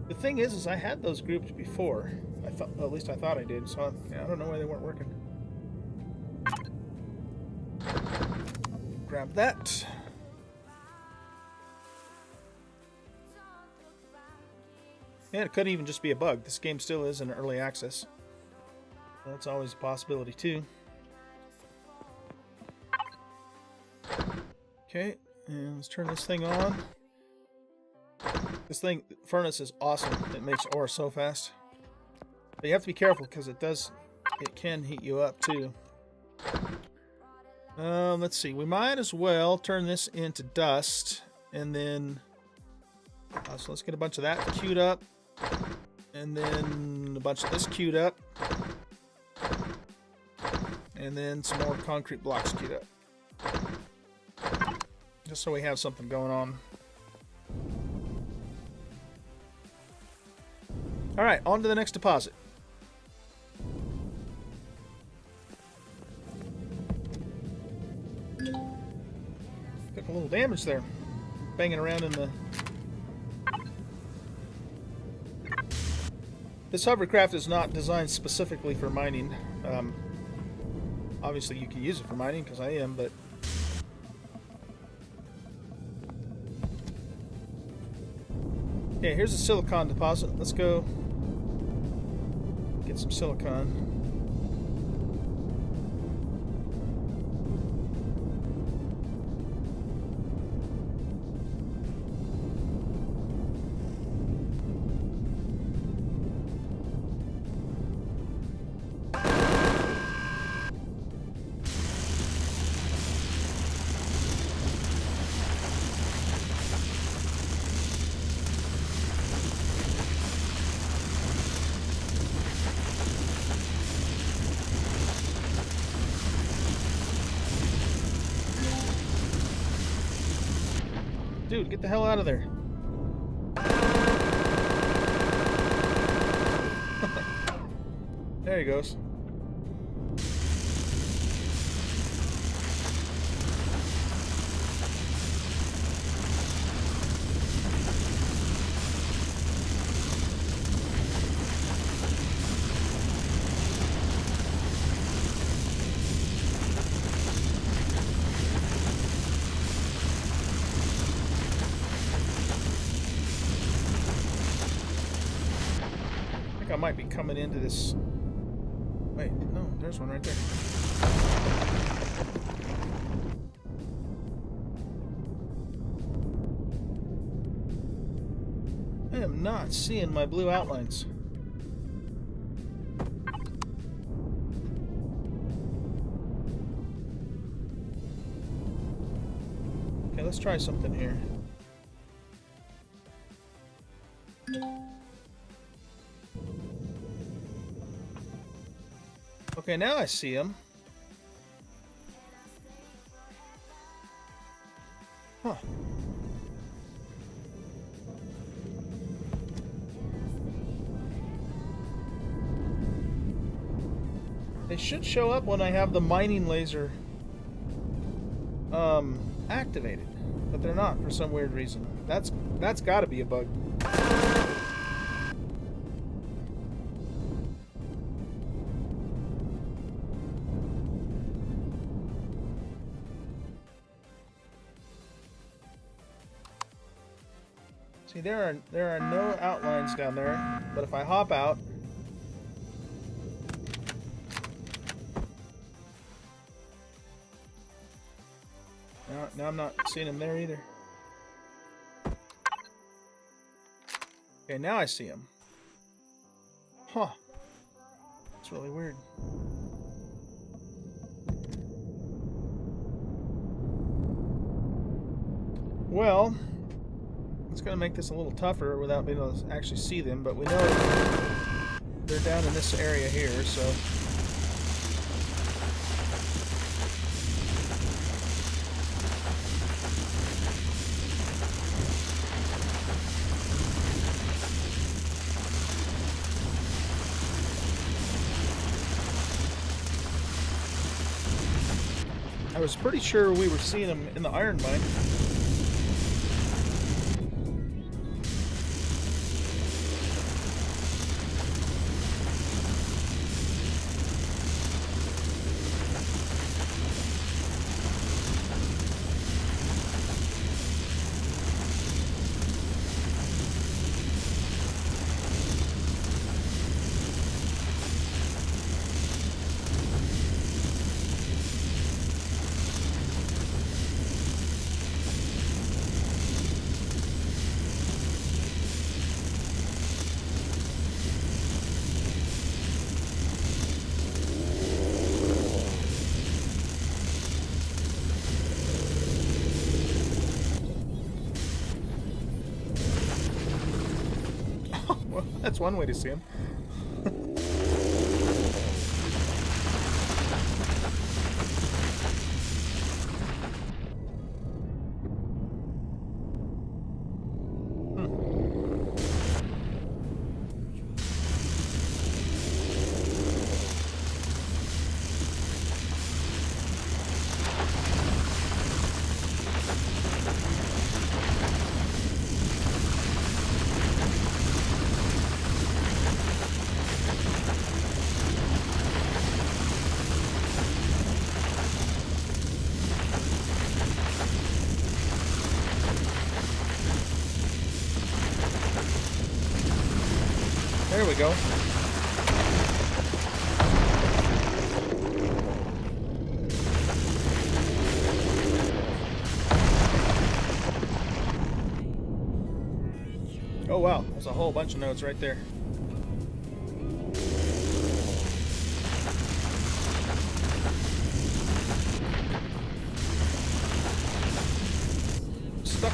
The thing is I had those grouped before. I thought, well, at least I thought I did. So yeah, I don't know why they weren't working. Grab that. Yeah, it could even just be a bug. This game still is in early access. That's always a possibility too. Okay, and let's turn this thing on. This furnace is awesome. It makes ore so fast. But you have to be careful because it can heat you up too. Let's see. We might as well turn this into dust, and then so let's get a bunch of that queued up, and then a bunch of this queued up, and then some more concrete blocks queued up, just so we have something going on. All right, on to the next deposit. Took a little damage there, banging around in the... This hovercraft is not designed specifically for mining. Obviously you can use it for mining, because I am, but... Yeah, here's a silicon deposit. Let's go get some silicon. Dude, get the hell out of there. There he goes. I might be coming into this. Wait, no, there's one right there. I am not seeing my blue outlines. Okay, let's try something here. Okay, now I see them. Huh. They should show up when I have the mining laser activated, but they're not for some weird reason. That's got to be a bug. See, there are no outlines down there, but if I hop out, now I'm not seeing them there either. Okay, now I see them. Huh. It's really weird. Well, it's going to make this a little tougher without being able to actually see them, but we know they're down in this area here, so... I was pretty sure we were seeing them in the iron mine. Well, that's one way to see him. There we go. Oh wow, there's a whole bunch of nodes right there. Stuck.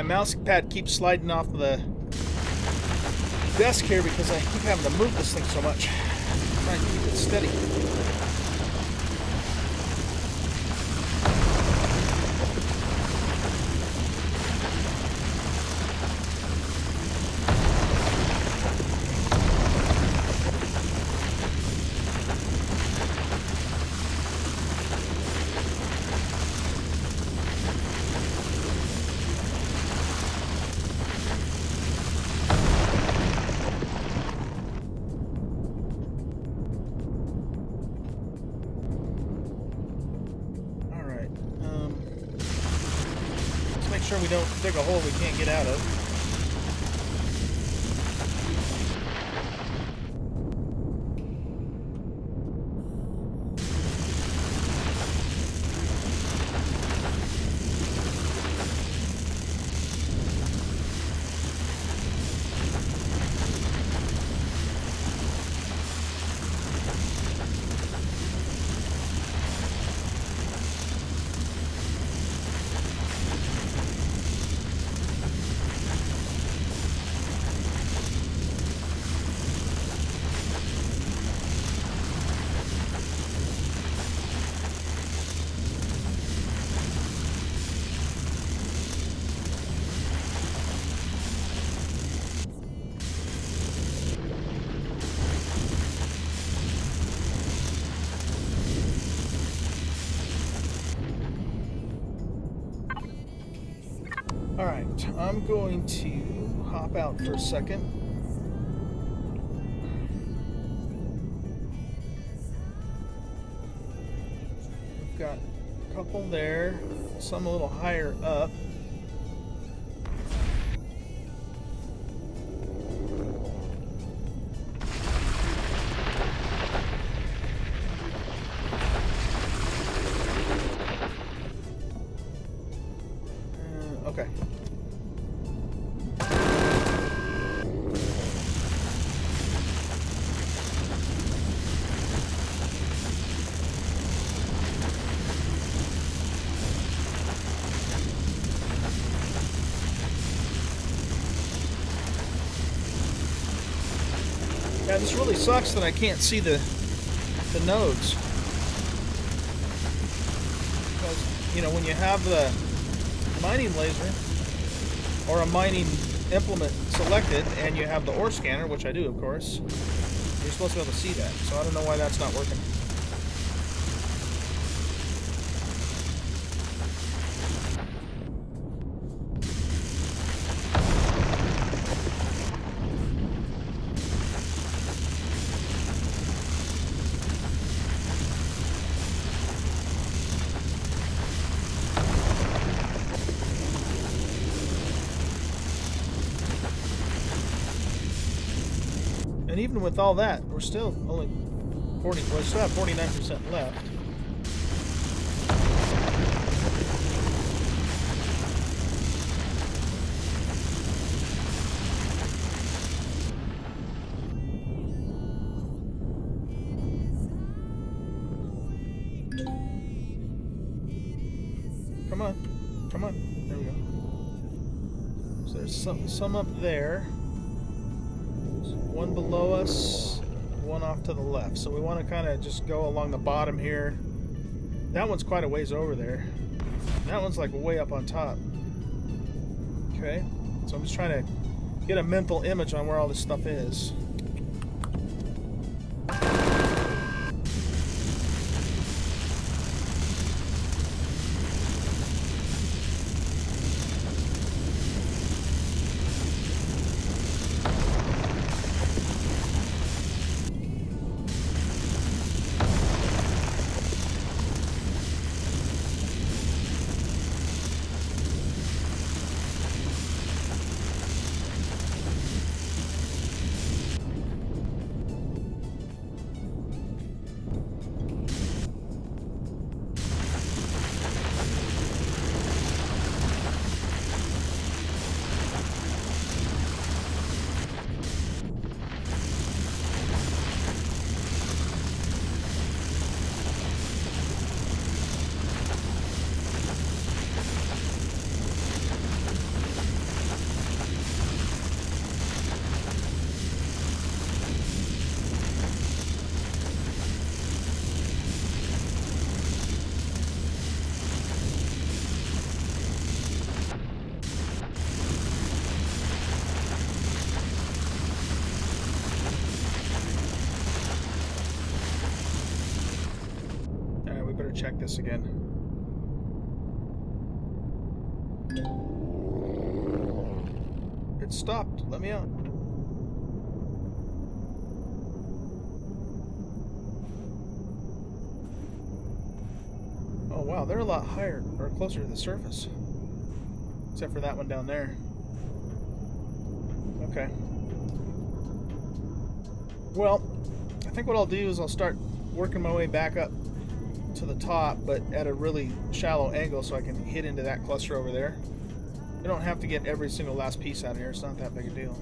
mouse pad keeps sliding off the desk here because I keep having to move this thing so much. I'm trying to keep it steady. Sure we don't dig a hole we can't get out of. Alright, I'm going to hop out for a second. We've got a couple there, some a little higher up. Okay. Yeah, this really sucks that I can't see the nodes. Because, you know, when you have the mining laser or a mining implement selected and you have the ore scanner, which I do of course, you're supposed to be able to see that. So I don't know why that's not working. And even with all that, we're still only 40. Well, we still have 49% left. Come on, come on. There we go. So there's some up there. One below us, one off to the left. So we want to kind of just go along the bottom here. That one's quite a ways over there. That one's like way up on top. Okay, so I'm just trying to get a mental image on where all this stuff is. check this again. It stopped. Let me out. Oh wow, they're a lot higher or closer to the surface. Except for that one down there. Okay. Well, I think what I'll do is I'll start working my way back up to the top, but at a really shallow angle so I can hit into that cluster over there. I don't have to get every single last piece out of here. It's not that big a deal.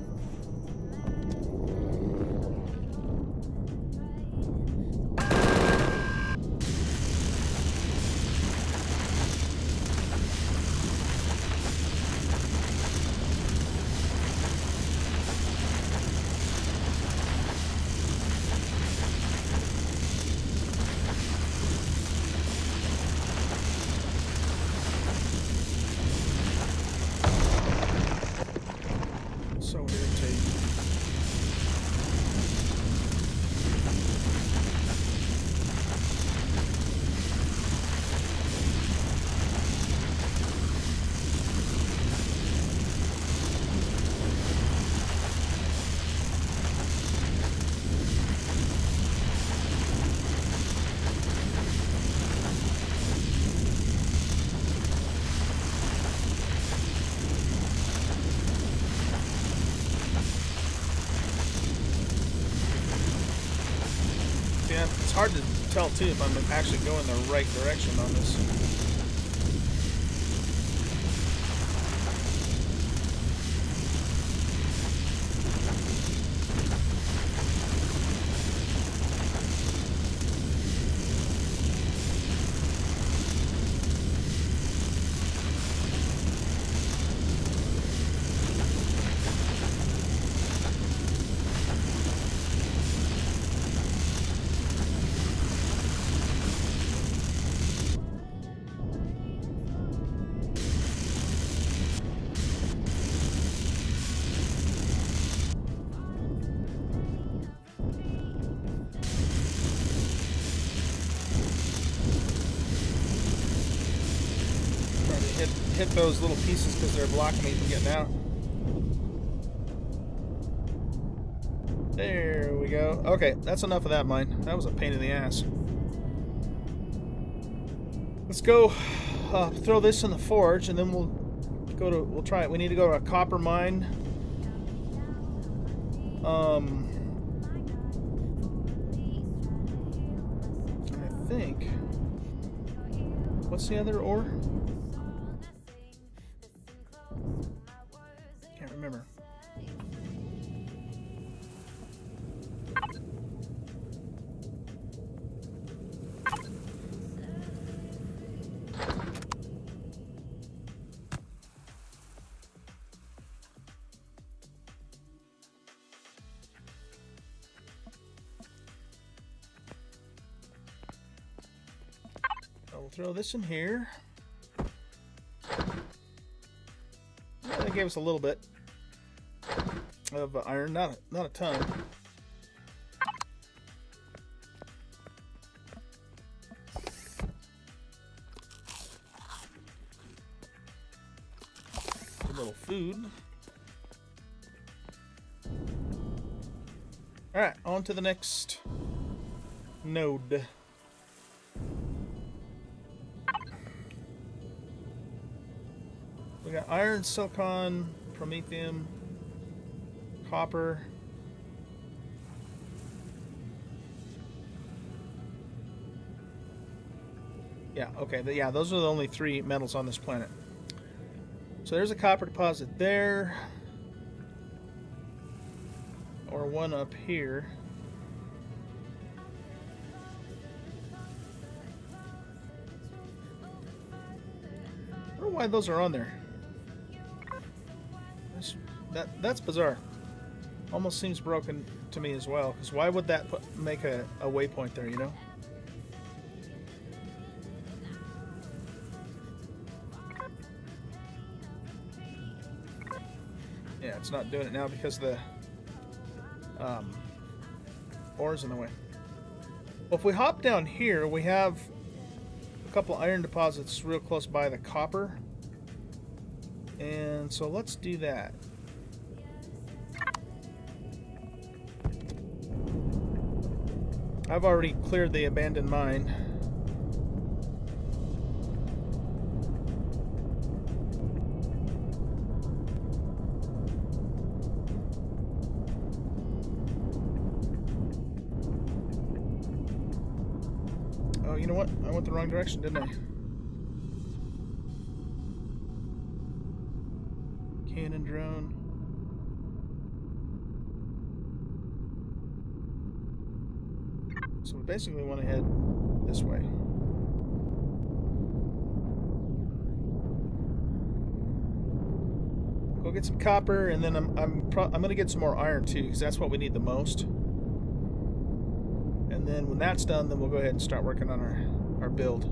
So irritating. Yeah, it's hard to tell too if I'm actually going the right direction on this. Hit those little pieces because they're blocking me from getting out. There we go. Okay, that's enough of that mine. That was a pain in the ass. Let's go throw this in the forge, and then we'll try it. We need to go to a copper mine. I think. What's the other ore? Can't remember. We'll throw this in here. Yeah, that gave us a little bit of iron, not a ton. A little food. All right, on to the next node. We got iron, silicon, promethium, copper. Yeah, okay. Yeah, those are the only 3 metals on this planet. So there's a copper deposit there. Or one up here. I don't know why those are on there. That's bizarre. Almost seems broken to me as well. Because why would that make a waypoint there, you know? Yeah, it's not doing it now because the ore's in the way. Well, if we hop down here, we have couple iron deposits real close by the copper. And so let's do that. I've already cleared the abandoned mine. Oh, you know what? I went the wrong direction, didn't I? Cannon drone. So we basically want to head this way. Go get some copper, and then I'm gonna get some more iron too, because that's what we need the most. And then when that's done, then we'll go ahead and start working on our build.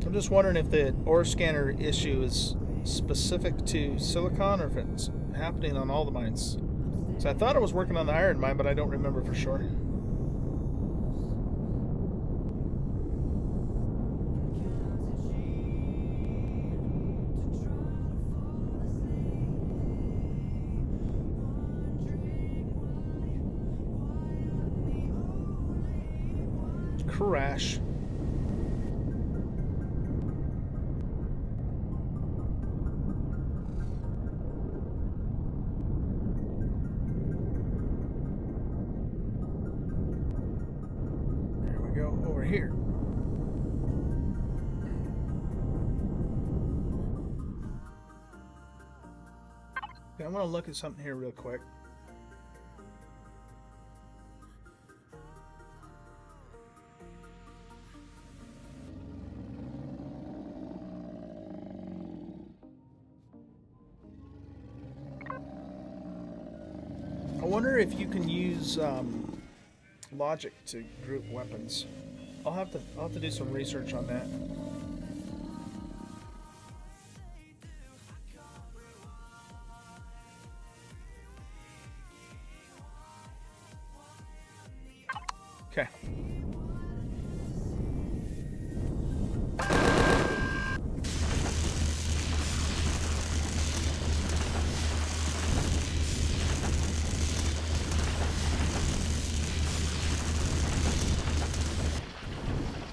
I'm just wondering if the ore scanner issue is specific to Silicon or if it's happening on all the mines. So I thought I was working on the iron mine, but I don't remember for sure. Crash. There we go, over here. Okay, I want to look at something here real quick. I wonder if you can use logic to group weapons. I'll have to do some research on that. Okay.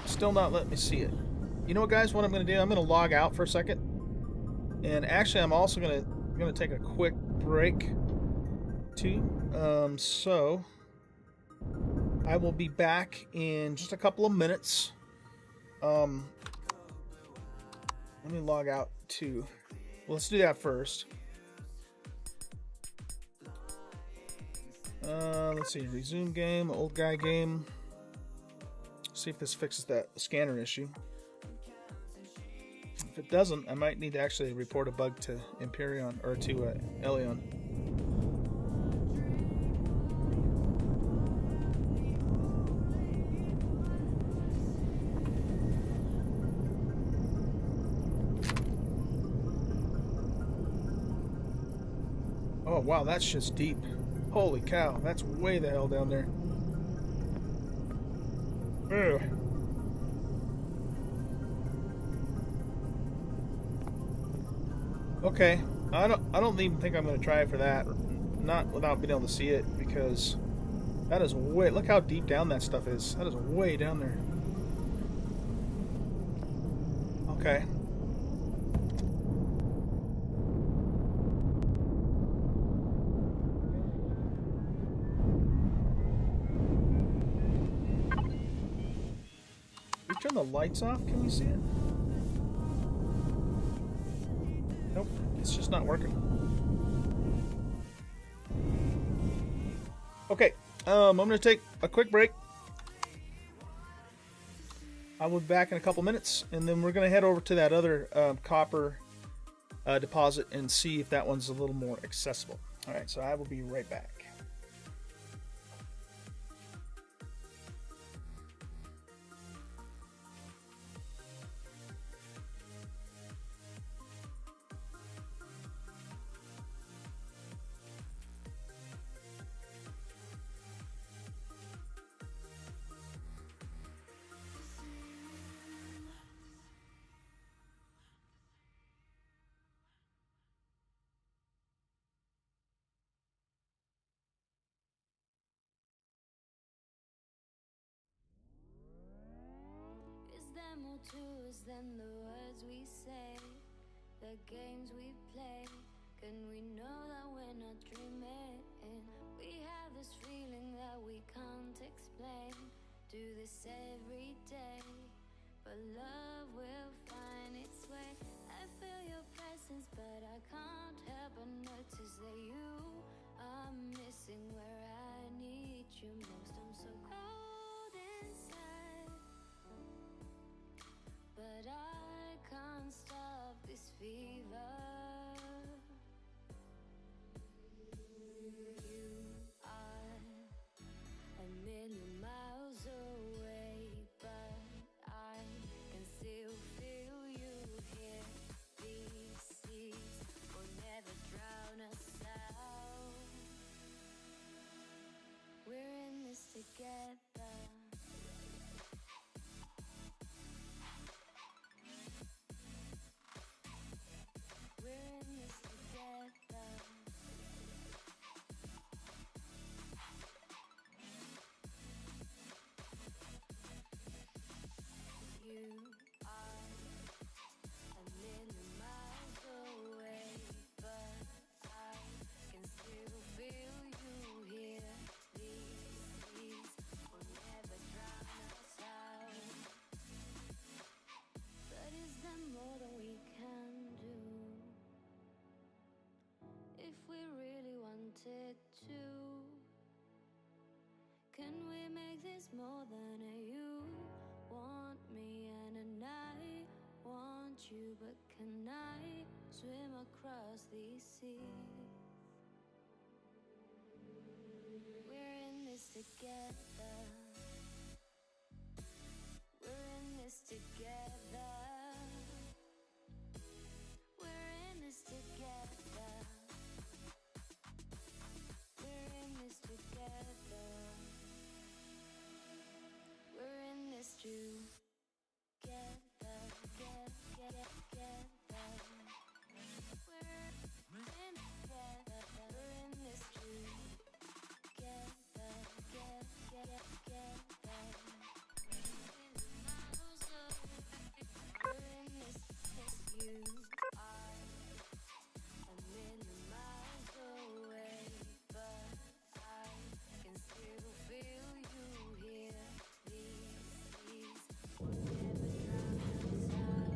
Still not letting me see it. You know what, guys? What I'm going to do? I'm going to log out for a second, and actually, I'm also going to take a quick break too. So I will be back in just a couple of minutes. Let me log out too. Well, let's do that first. Let's see. Resume game. Old guy game. See if this fixes that scanner issue. If it doesn't, I might need to actually report a bug to Empyrion or to Elion. Oh wow, that's just deep. Holy cow, that's way the hell down there. Ugh. Okay, I don't even think I'm going to try for that. Not without being able to see it, because that is way. Look how deep down that stuff is. That is way down there. Okay. Turn the lights off. Can we see it? Nope, it's just not working. Okay, I'm gonna take a quick break. I will be back in a couple minutes, and then we're gonna head over to that other copper deposit and see if that one's a little more accessible. All right, so I will be right back. to us than the words we say, the games we play. Can we know that we're not dreaming? We have this feeling that we can't explain. Do this every day, but love will find its way. I feel your presence, but I can't help but notice that you are missing where I need you most. I'm so cold inside, but I can't stop this fever. You are a million miles away, but I can still feel you here. These seas will never drown us out. We're in this together. We're in this together. You are a million miles away, but I can still feel you here. These seas will never drown us out. But is there more that we can do? If we really wanted to, can we make this more than a you want me and I want you? But can I swim across these seas? We're in this together. We're in this together. We're in this together. We're in this together. We're in this together, together. We're in together. We're in this together, together. We're in this. You are a million miles away, but I can still feel you here. These seas will never drown us out.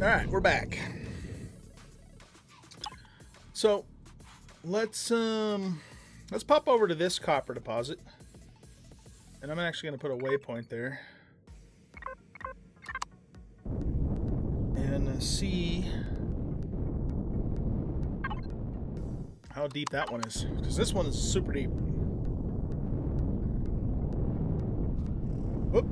All right, we're back. So let's pop over to this copper deposit, and I'm actually going to put a waypoint there and see how deep that one is, because this one is super deep. Whoop.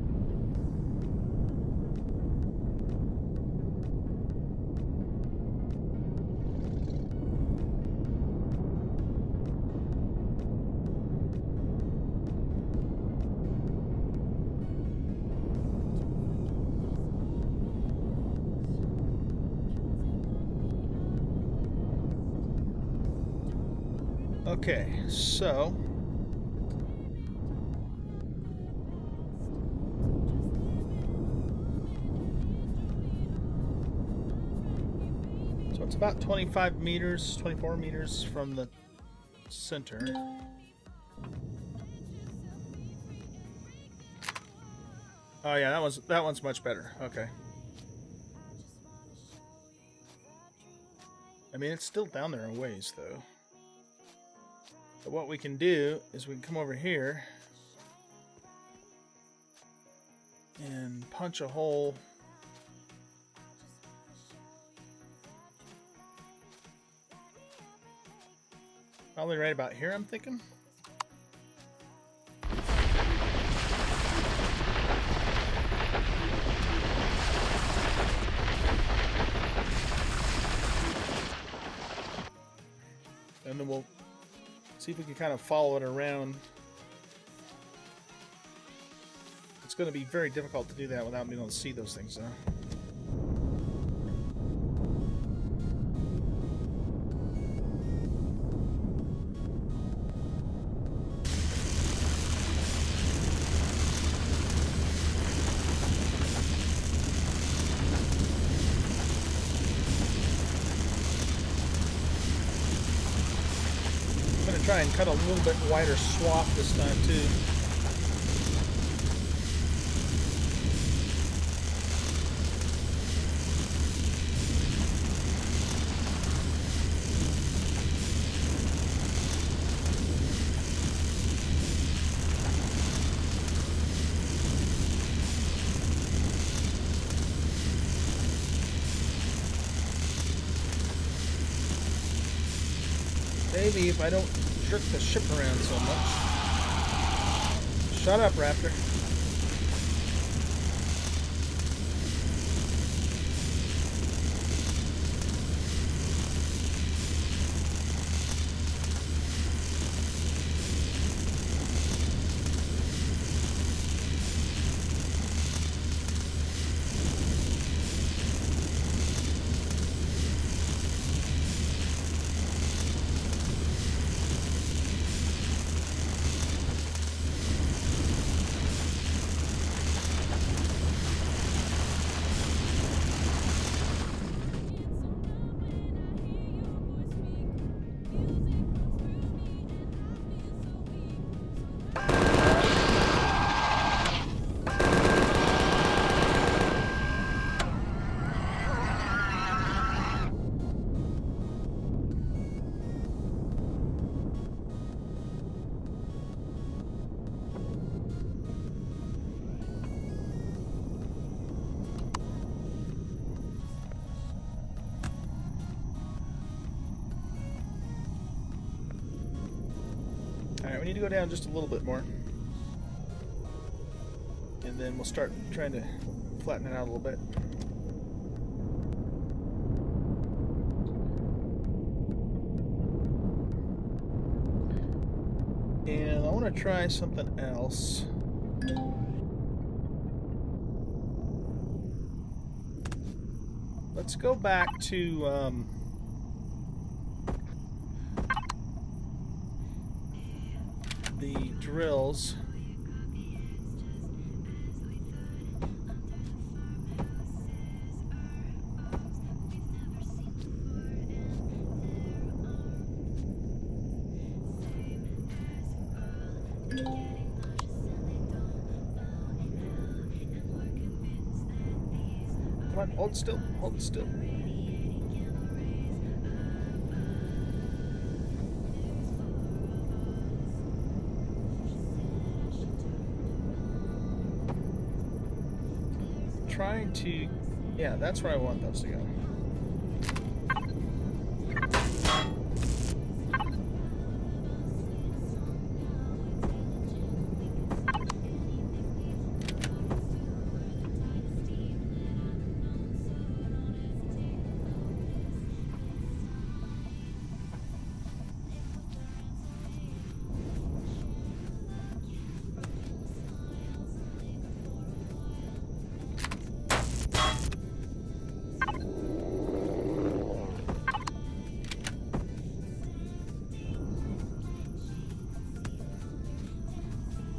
Okay, so it's about 25 meters, 24 meters from the center. Oh yeah, that one's much better. Okay. I mean, it's still down there a ways though. But what we can do is we can come over here and punch a hole probably right about here, I'm thinking. And then we'll see if we can kind of follow it around. It's going to be very difficult to do that without being able to see those things, though. try and cut a little bit wider swath this time too. Maybe if I don't jerk the ship around so much. Shut up, Raptor. Alright, we need to go down just a little bit more. And then we'll start trying to flatten it out a little bit. And I want to try something else. Let's go back to the drills. Come on, hold still, hold still. Trying to, yeah, that's where I want those to go.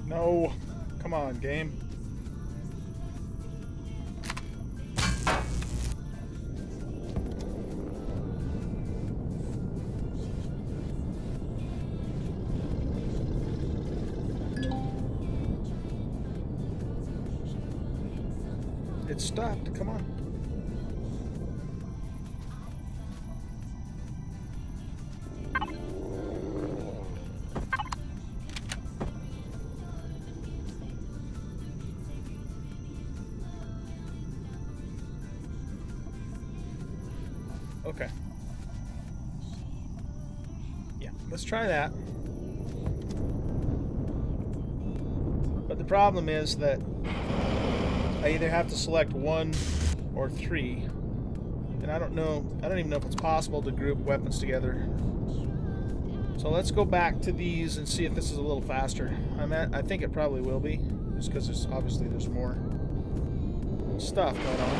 No, come on, game. It stopped, come on. Okay. Yeah, let's try that. But the problem is that I either have to select 1 or 3. And I don't even know if it's possible to group weapons together. So let's go back to these and see if this is a little faster. I think it probably will be, just because there's more stuff going on.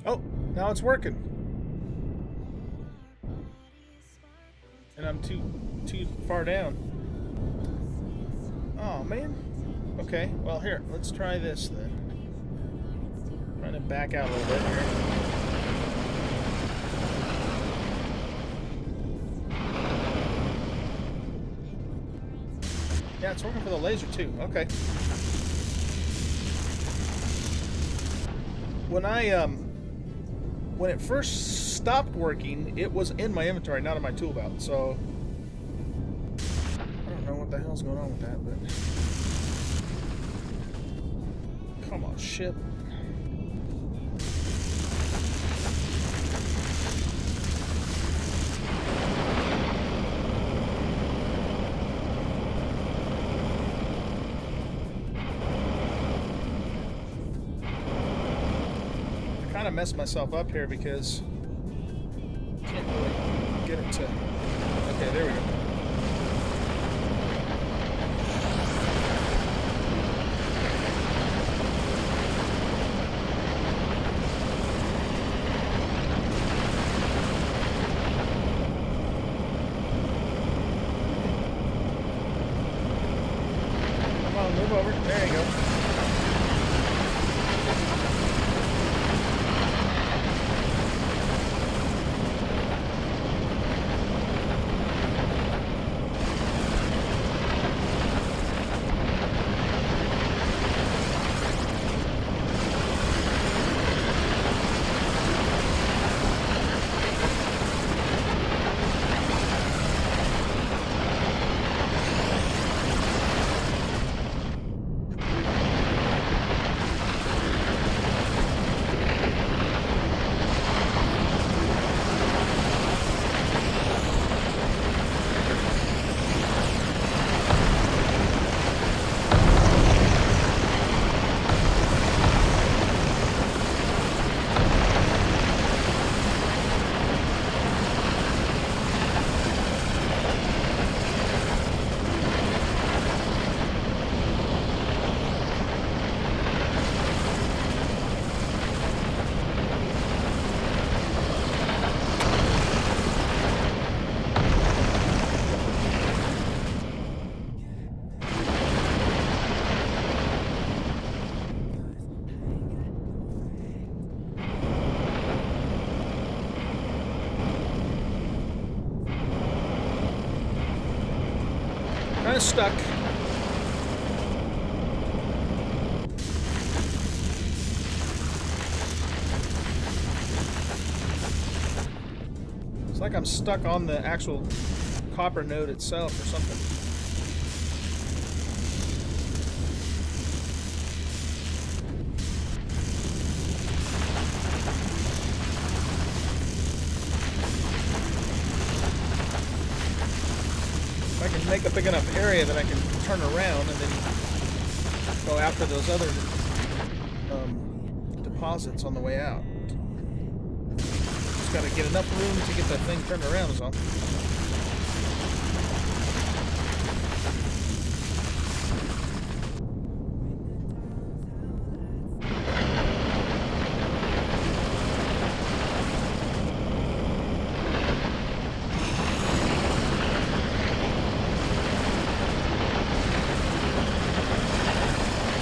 Oh, now it's working. And I'm too far down. Oh man. Okay, well here, let's try this then. Trying to back out a little bit here. Yeah, it's working for the laser too. Okay. When it first stopped working, it was in my inventory, not in my tool belt. So I don't know what the hell's going on with that, but come on, ship. I messed myself up here because I can't really get it to. Okay, there we go. Come on, move over. There you go. Kind of stuck. It's like I'm stuck on the actual copper node itself or something. I can make a big enough area that I can turn around and then go after those other deposits on the way out. Just got to get enough room to get that thing turned around is all.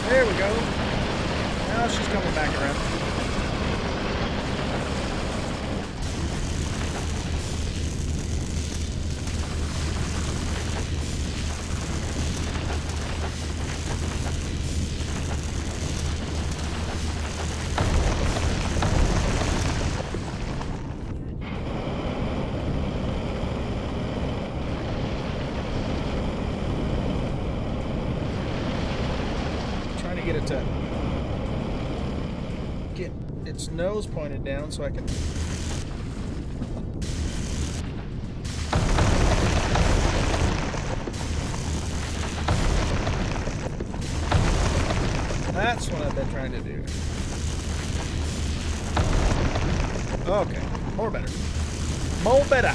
There we go. Now she's coming back around. Get it to get its nose pointed down so I can that's what I've been trying to do. Okay, more better. More better.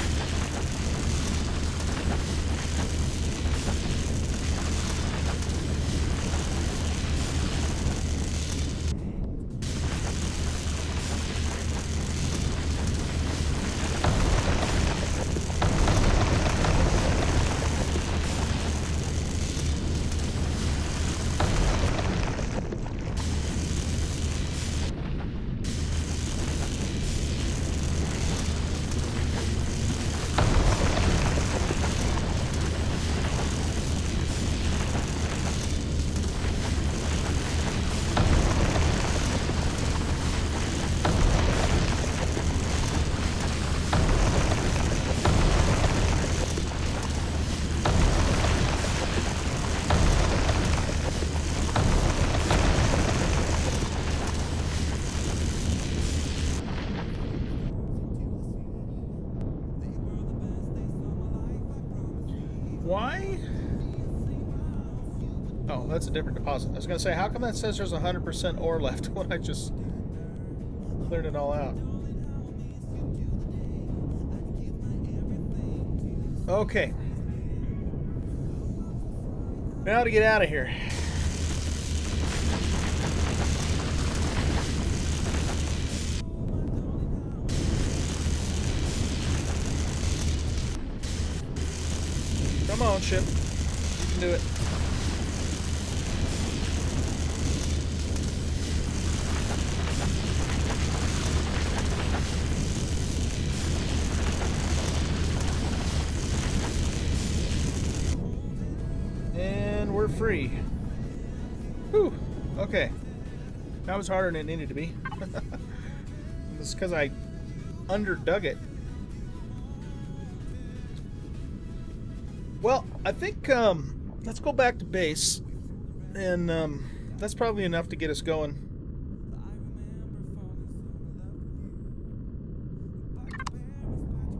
Oh, that's a different deposit. I was going to say, how come that says there's 100% ore left when I just cleared it all out? Okay. Now to get out of here. Come on, ship. You can do it. And we're free. Whew. Okay. That was harder than it needed to be. It's because I underdug it. Well, I think let's go back to base, and that's probably enough to get us going.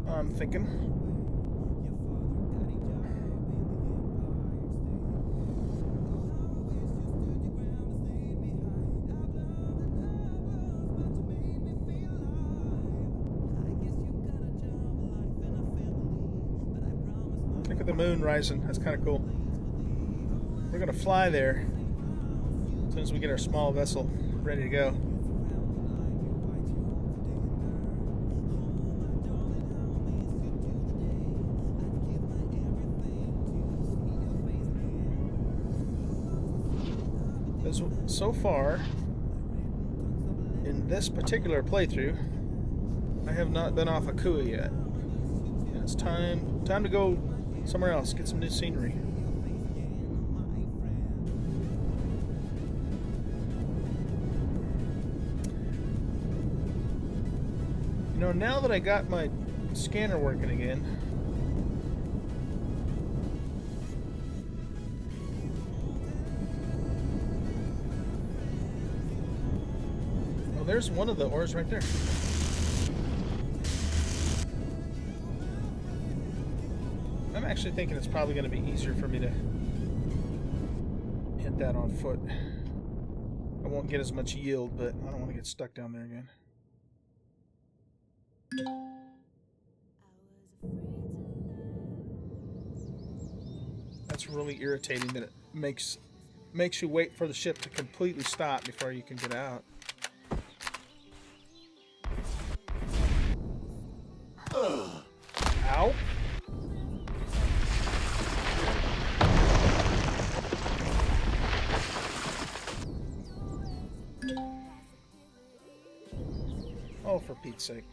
I'm thinking. Look at the moon rising. That's kind of cool. We're going to fly there as soon as we get our small vessel ready to go. So far, in this particular playthrough, I have not been off Akua yet. And it's time to go somewhere else, get some new scenery. You know, now that I got my scanner working again, oh, there's one of the ores right there. I'm actually thinking it's probably going to be easier for me to hit that on foot. I won't get as much yield, but I don't want to get stuck down there again. That's really irritating that it makes you wait for the ship to completely stop before you can get out. Ow. Oh, for Pete's sake.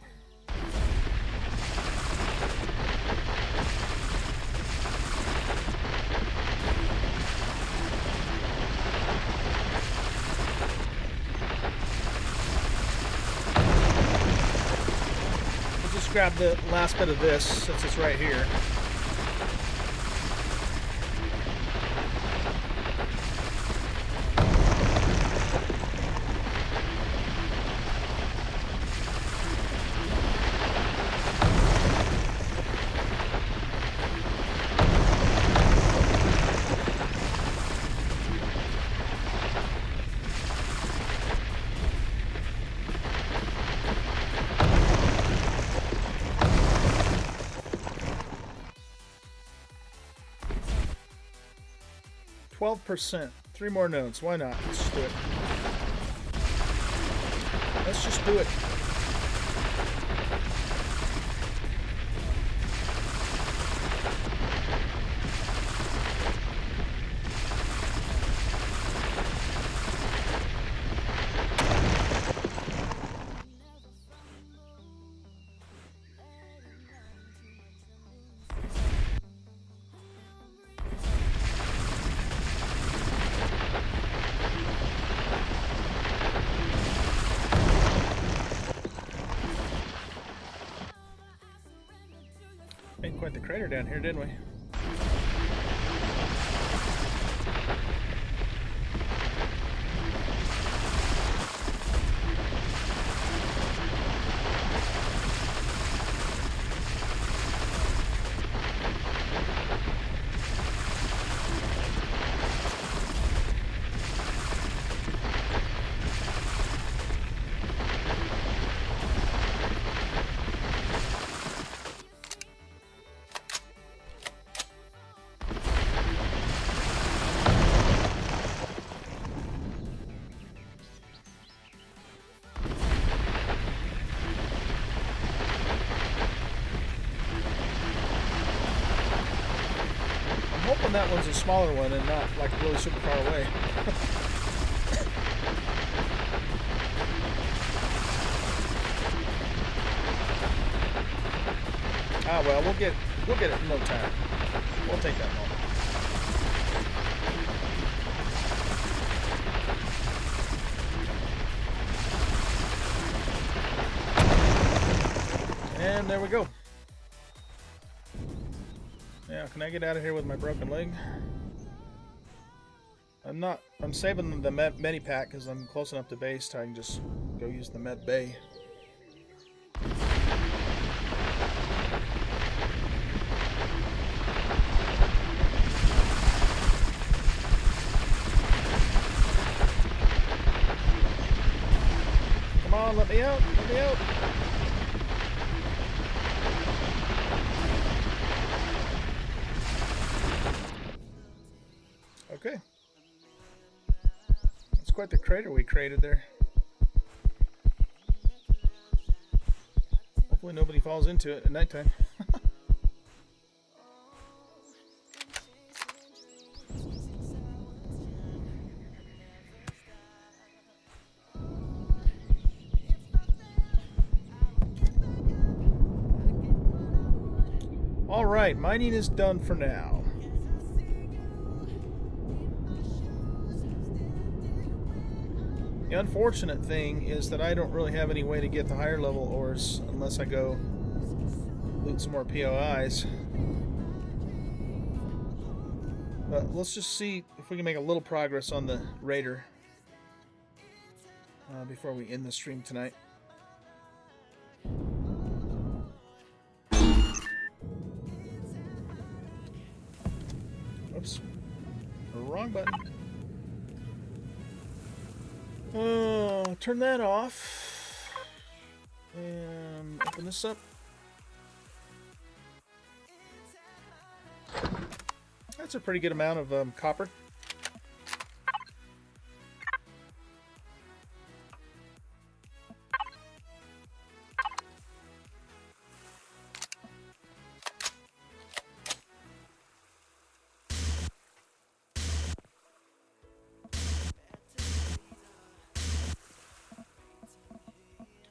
We'll just grab the last bit of this since it's right here. %. 3 more nodes. Why not? Let's just do it. Let's just do it. Made quite the crater down here, didn't we? that one's a smaller one and not like really super far away. Ah well, we'll get it in no time. We'll take that moment. And there we go. Yeah, can I get out of here with my broken leg? I'm saving the medi pack because I'm close enough to base so I can just go use the med bay. Come on, let me out, let me out. Okay. That's quite the crater we created there. Hopefully nobody falls into it at nighttime. Alright, mining is done for now. The unfortunate thing is that I don't really have any way to get the higher level ores unless I go loot some more POIs. But let's just see if we can make a little progress on the raider before we end the stream tonight. Oops. Wrong button. Turn that off. And open this up. That's a pretty good amount of copper.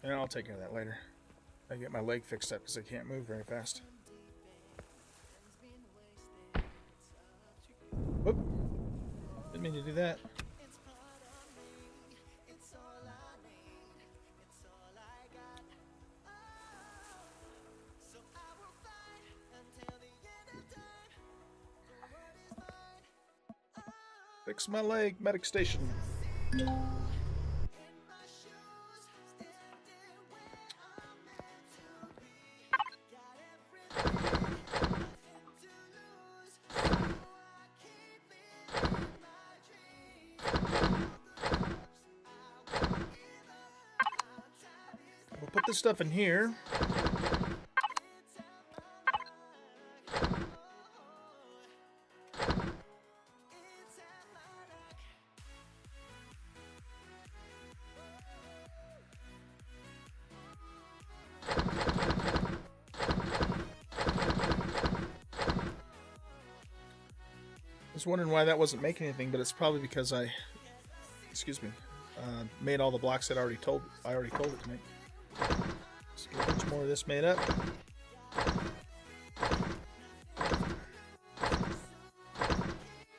And I'll take care of that later. I get my leg fixed up because I can't move very fast. Whoop. Didn't mean to do that. Fix my leg, medic station. We'll put this stuff in here. I was wondering why that wasn't making anything, but it's probably because I, made all the blocks that I already told it to make. Let's get a bunch more of this made up.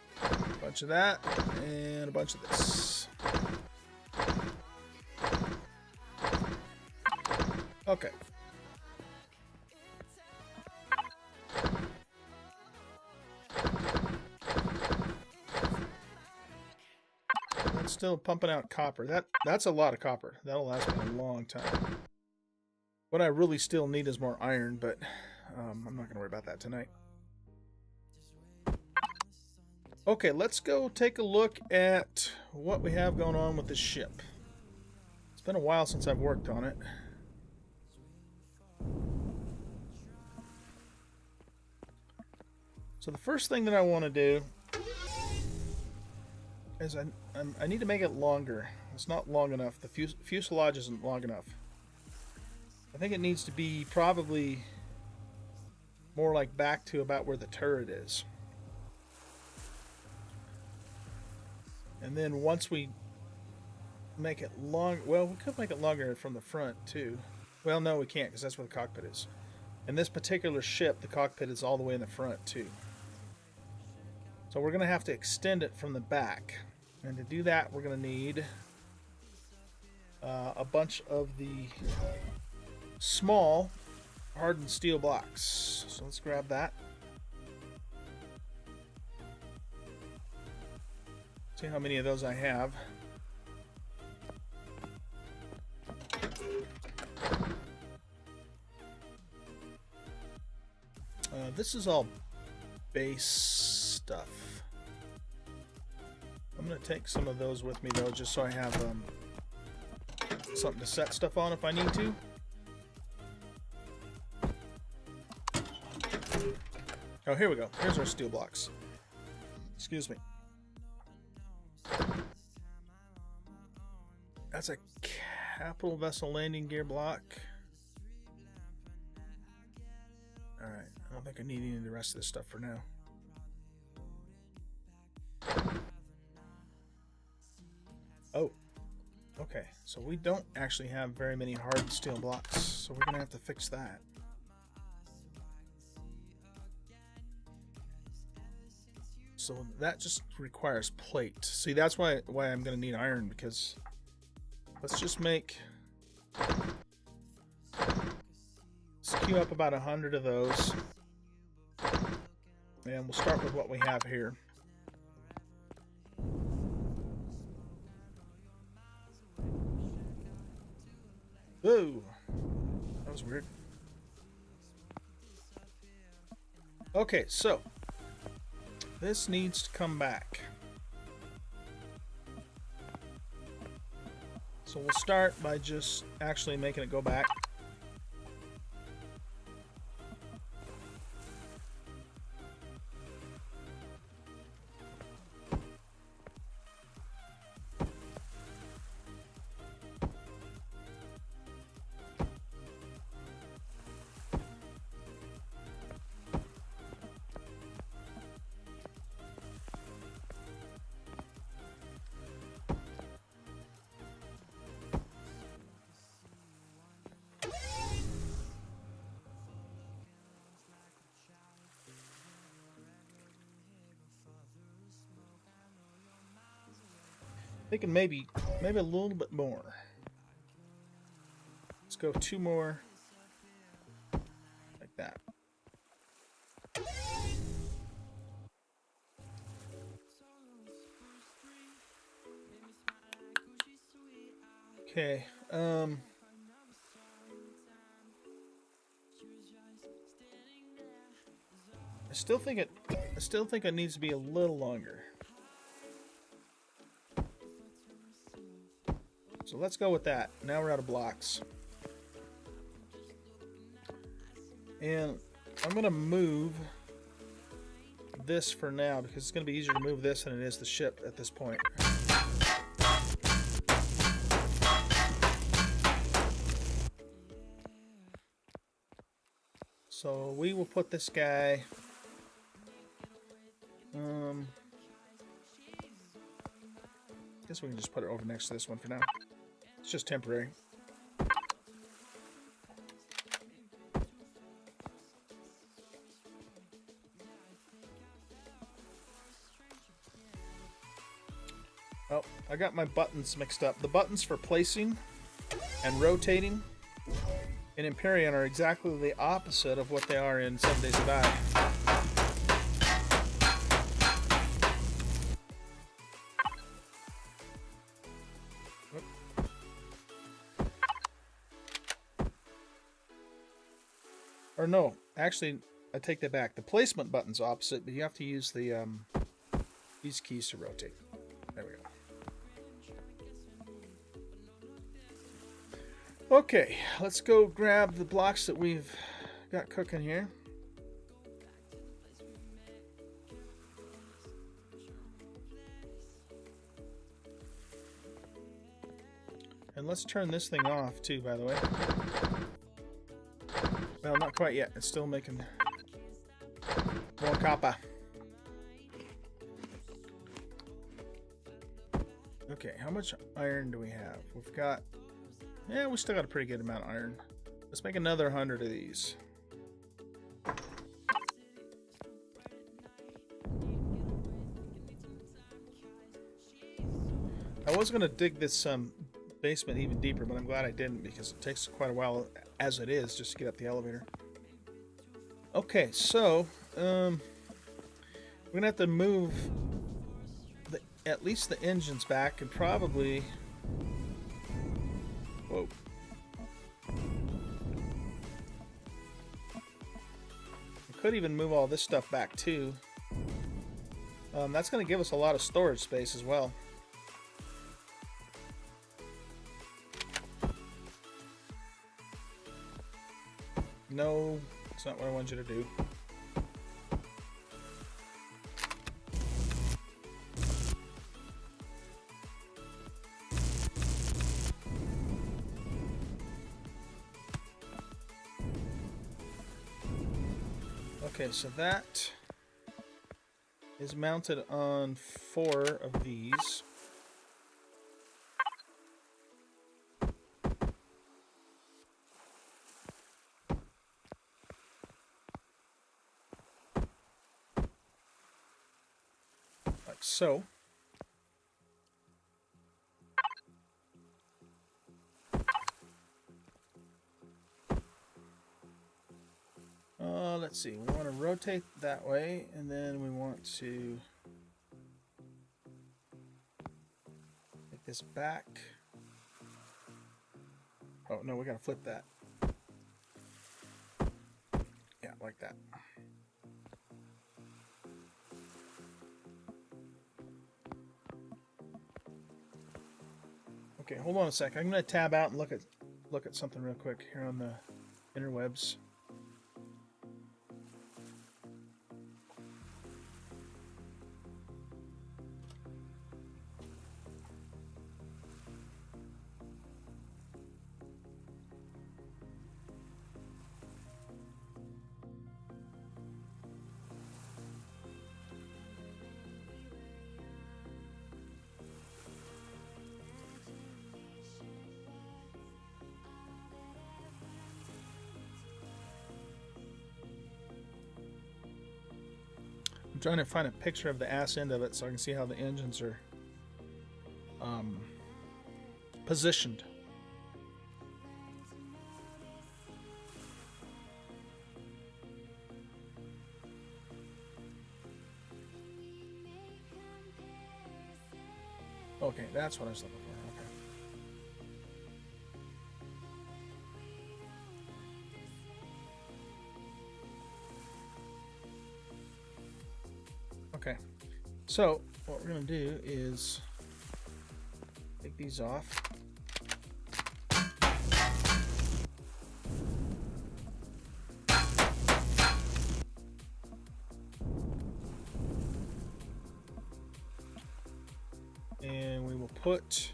A bunch of that, and a bunch of this. Okay. Still pumping out copper. That's a lot of copper. That'll last me a long time. What I really still need is more iron, but I'm not going to worry about that tonight. Okay, let's go take a look at what we have going on with this ship. It's been a while since I've worked on it. So the first thing that I want to do is I need to make it longer. It's not long enough. The fuselage isn't long enough. I think it needs to be probably more like back to about where the turret is. And then once we make it long, well, we could make it longer from the front too. Well, no, we can't because that's where the cockpit is. In this particular ship, the cockpit is all the way in the front too. So we're going to have to extend it from the back. And to do that, we're going to need a bunch of the small hardened steel blocks. So let's grab that. See how many of those I have. This is all base stuff. I'm going to take some of those with me though, just so I have something to set stuff on if I need to. Oh, here we go. Here's our steel blocks. Excuse me. That's a capital vessel landing gear block. Alright, I don't think I need any of the rest of this stuff for now. Oh, okay. So we don't actually have very many hard steel blocks, so we're going to have to fix that. So that just requires plate. See, that's why I'm going to need iron, because let's just make... Let's queue up about 100 of those. And we'll start with what we have here. Whoa! That was weird. Okay, so this needs to come back. So we'll start by just actually making it go back. Thinking maybe a little bit more. Let's go 2 more, like that. Okay. I still think it needs to be a little longer. So let's go with that. Now we're out of blocks. And I'm going to move this for now because it's going to be easier to move this than it is the ship at this point. So we will put this guy... I guess we can just put it over next to this one for now. It's just temporary. Oh, I got my buttons mixed up. The buttons for placing and rotating in Empyrion are exactly the opposite of what they are in 7 Days to Die. Or no, actually, I take that back. The placement button's opposite, but you have to use the these keys to rotate. There we go. Okay, let's go grab the blocks that we've got cooking here. And let's turn this thing off too, by the way. Well, not quite yet. It's still making more copper. Okay, how much iron do we have? We've got... Yeah, we still got a pretty good amount of iron. Let's make another 100 of these. I was going to dig this basement even deeper, but I'm glad I didn't because it takes quite a while as it is just to get up the elevator. Okay, so we're going to have to move at least the engines back and probably... Whoa. We could even move all this stuff back too. That's going to give us a lot of storage space as well. No, that's not what I want you to do. Okay, so that is mounted on 4 of these. Like so. Let's see, we want to rotate that way, and then we want to take this back. Oh, no, we got to flip that. Yeah, like that. Okay, hold on a sec. I'm going to tab out and look at something real quick here on the interwebs. I'm trying to find a picture of the ass end of it so I can see how the engines are positioned. Okay, that's what I was looking for. Okay, so what we're going to do is take these off. And we will put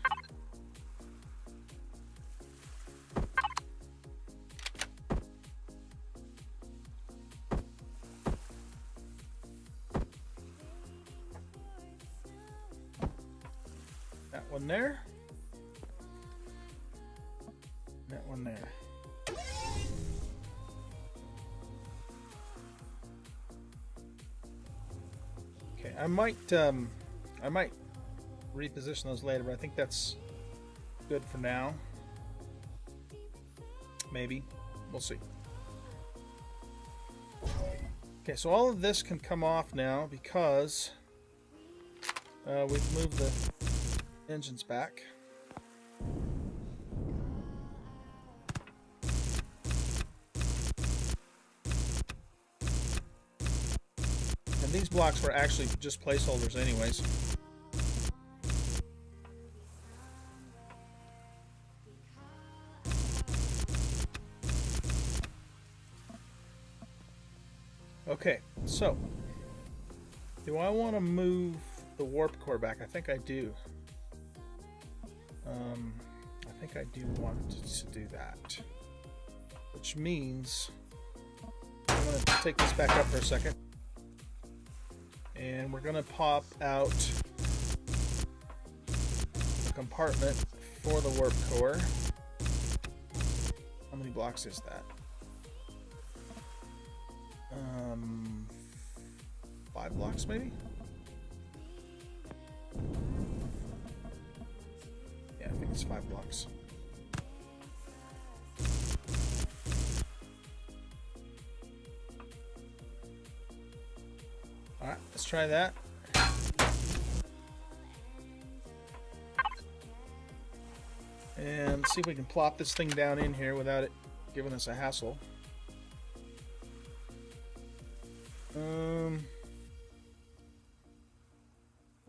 that one there, that one there. Okay, I might reposition those later, but I think that's good for now. Maybe. We'll see. Okay, so all of this can come off now because we've moved the engines back. And these blocks were actually just placeholders anyways. Okay, so do I want to move the warp core back? I think I do. I think I do want to do that, which means I'm going to take this back up for a second, and we're going to pop out compartment for the warp core. How many blocks is that? 5 blocks maybe? Yeah, I think it's 5 blocks. Alright, let's try that. And see if we can plop this thing down in here without it giving us a hassle. I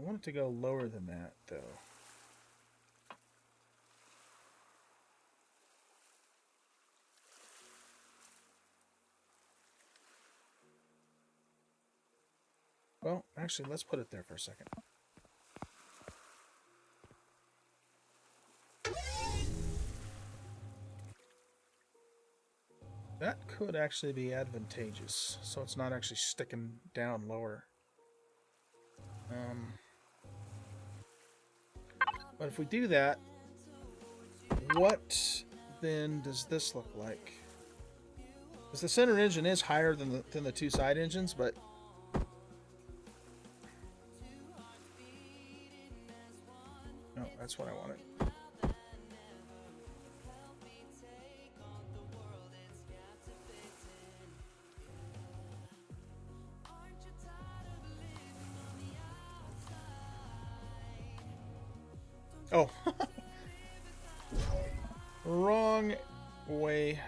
want it to go lower than that, though. Well, actually, let's put it there for a second. That could actually be advantageous, so it's not actually sticking down lower. But if we do that, what then does this look like? Because the center engine is higher than the 2 side engines, but no, that's what I wanted. Oh, wrong way.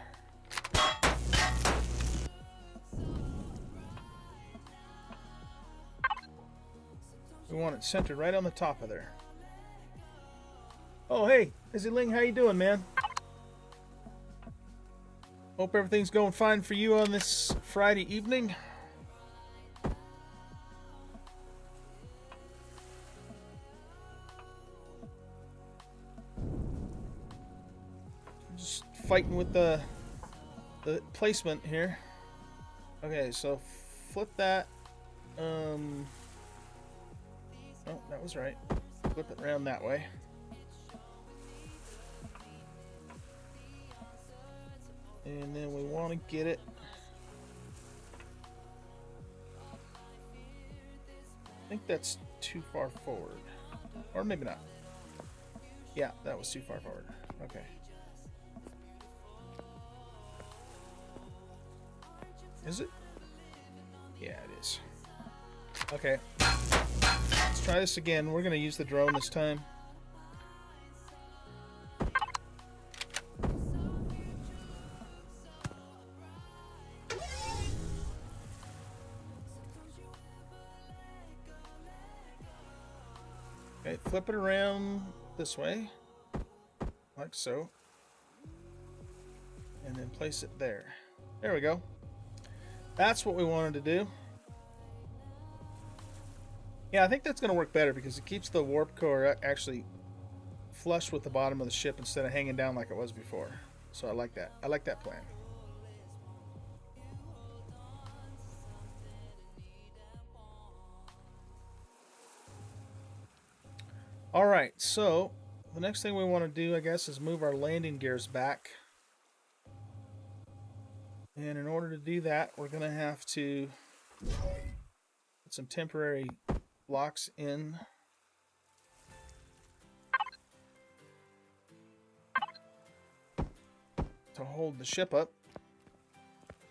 We want it centered right on the top of there. Oh, hey, Izzy Ling, how you doing, man? Hope everything's going fine for you on this Friday evening. Just fighting with the placement here. Okay, so flip that. Oh, that was right. Flip it around that way. And then we want to get it. I think that's too far forward. Or maybe not. Yeah, that was too far forward. Okay. Is it? Yeah, it is. Okay. Let's try this again. We're going to use the drone this time. Okay, flip it around this way, like so, and then place it there. There we go. That's what we wanted to do. Yeah, I think that's going to work better because it keeps the warp core actually flush with the bottom of the ship instead of hanging down like it was before. So I like that. I like that plan. Alright, so the next thing we want to do, I guess, is move our landing gears back. And in order to do that, we're going to have to put some temporary blocks in. To hold the ship up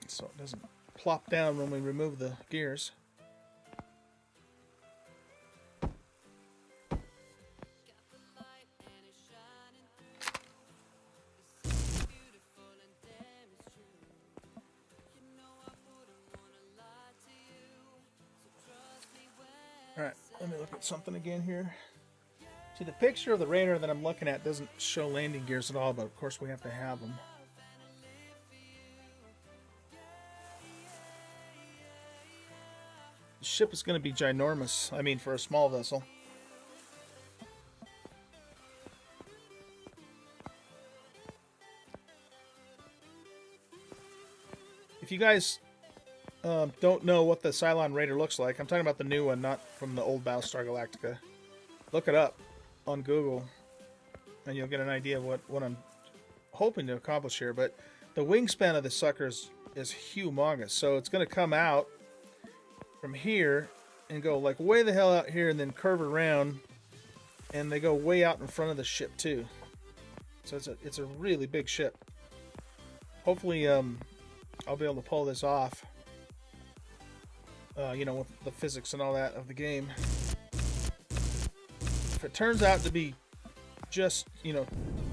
so it doesn't plop down when we remove the gears. Alright, let me look at something again here. See, the picture of the radar that I'm looking at doesn't show landing gears at all, but of course we have to have them. The ship is going to be ginormous, I mean, for a small vessel. If you guys don't know what the Cylon Raider looks like, I'm talking about the new one, not from the old Battlestar Galactica. Look it up on Google. and you'll get an idea of what I'm hoping to accomplish here. But the wingspan of the suckers is humongous, so it's going to come out from here and go like way the hell out here, and then curve around, and they go way out in front of the ship too. So it's a really big ship. Hopefully, I'll be able to pull this off. You know, with the physics and all that of the game. If it turns out to be just, you know,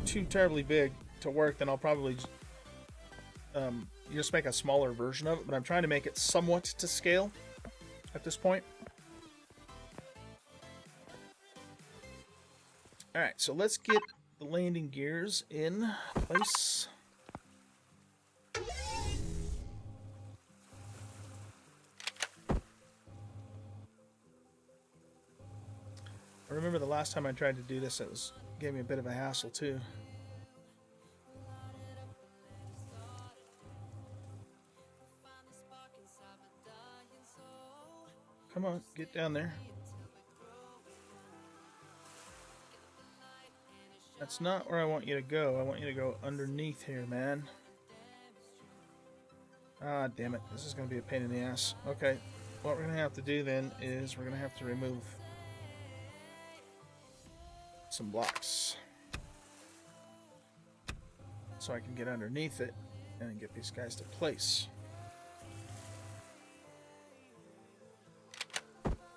too terribly big to work, then I'll probably just make a smaller version of it. But I'm trying to make it somewhat to scale at this point. Alright, so let's get the landing gears in place. I remember the last time I tried to do this, it gave me a bit of a hassle too. Come on, get down there. That's not where I want you to go. I want you to go underneath here, man. Ah, damn it. This is going to be a pain in the ass. Okay, what we're going to have to do then is we're going to have to remove some blocks so I can get underneath it and get these guys to place.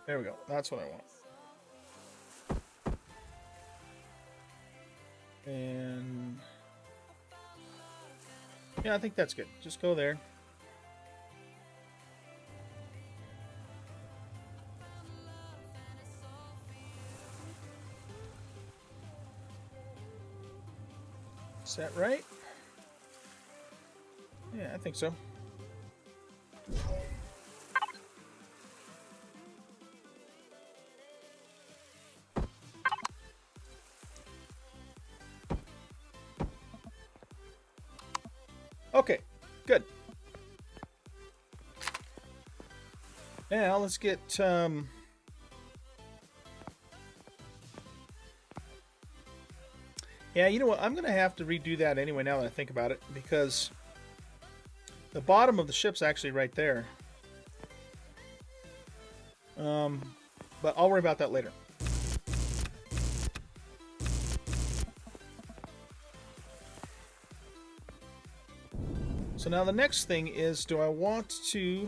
There we go. That's what I want. And yeah, I think that's good. Just go there. Is that right? Yeah, I think so. Okay, good. Now let's get yeah, you know what? I'm going to have to redo that anyway now that I think about it, because the bottom of the ship's actually right there. But I'll worry about that later. So now the next thing is, do I want to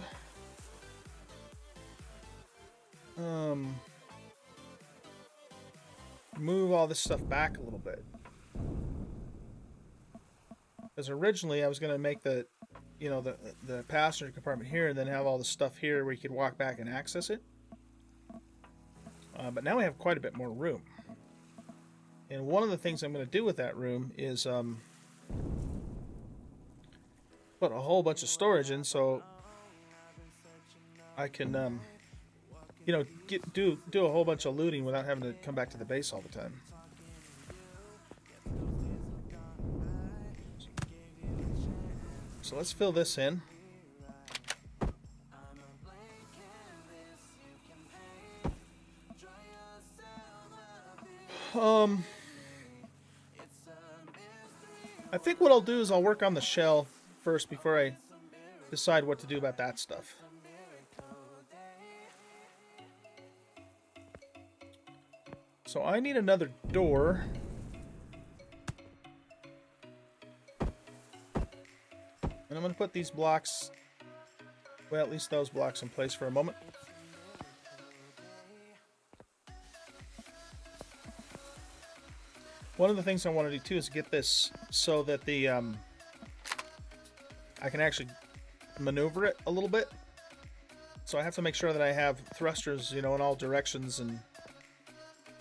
move all this stuff back a little bit? Because originally I was going to make the, you know, the passenger compartment here, and then have all the stuff here where you could walk back and access it. But now we have quite a bit more room. And one of the things I'm going to do with that room is put a whole bunch of storage in, so I can, you know, do a whole bunch of looting without having to come back to the base all the time. So let's fill this in. I think what I'll do is I'll work on the shell first before I decide what to do about that stuff. So I need another door. And I'm going to put these blocks, well, at least those blocks in place for a moment. One of the things I want to do too is get this so that the I can actually maneuver it a little bit. So I have to make sure that I have thrusters, you know, in all directions and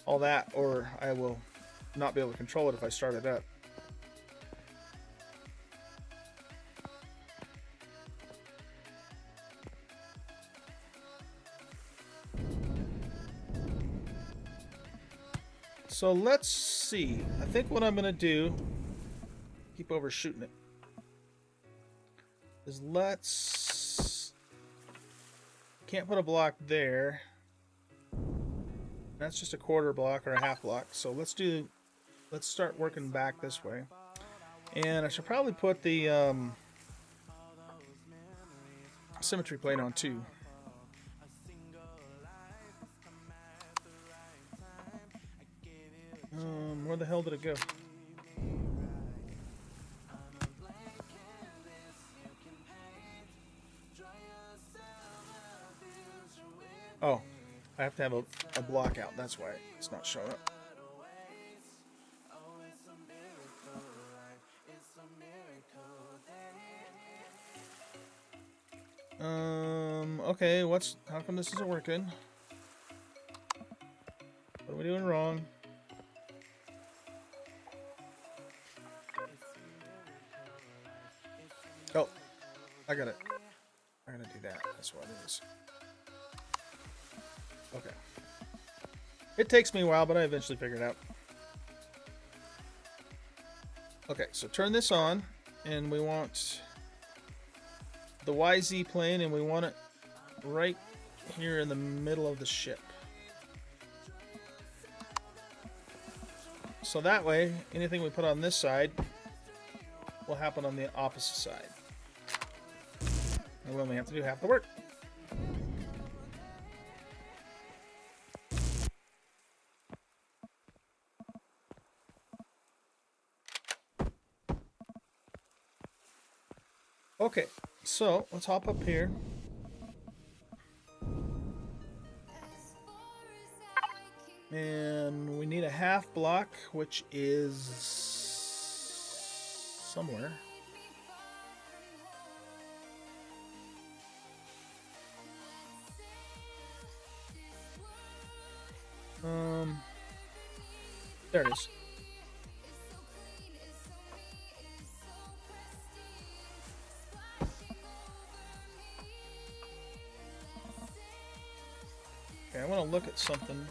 all that, or I will not be able to control it if I start it up. So let's see. I think what I'm going to do, keep overshooting it, is can't put a block there. That's just a quarter block or a half block. So let's let's start working back this way. And I should probably put the symmetry plate on too. Where the hell did it go? Oh, I have to have a block out. That's why it's not showing up. Okay, how come this isn't working? What are we doing wrong? Oh, I gotta do that. That's what it is. Okay. It takes me a while, but I eventually figure it out. Okay, so turn this on, and we want the YZ plane, and we want it right here in the middle of the ship. So that way, anything we put on this side will happen on the opposite side. And we only have to do half the work. Okay, so let's hop up here. And we need a half block, which is somewhere. There it is. Okay, I want to look at something.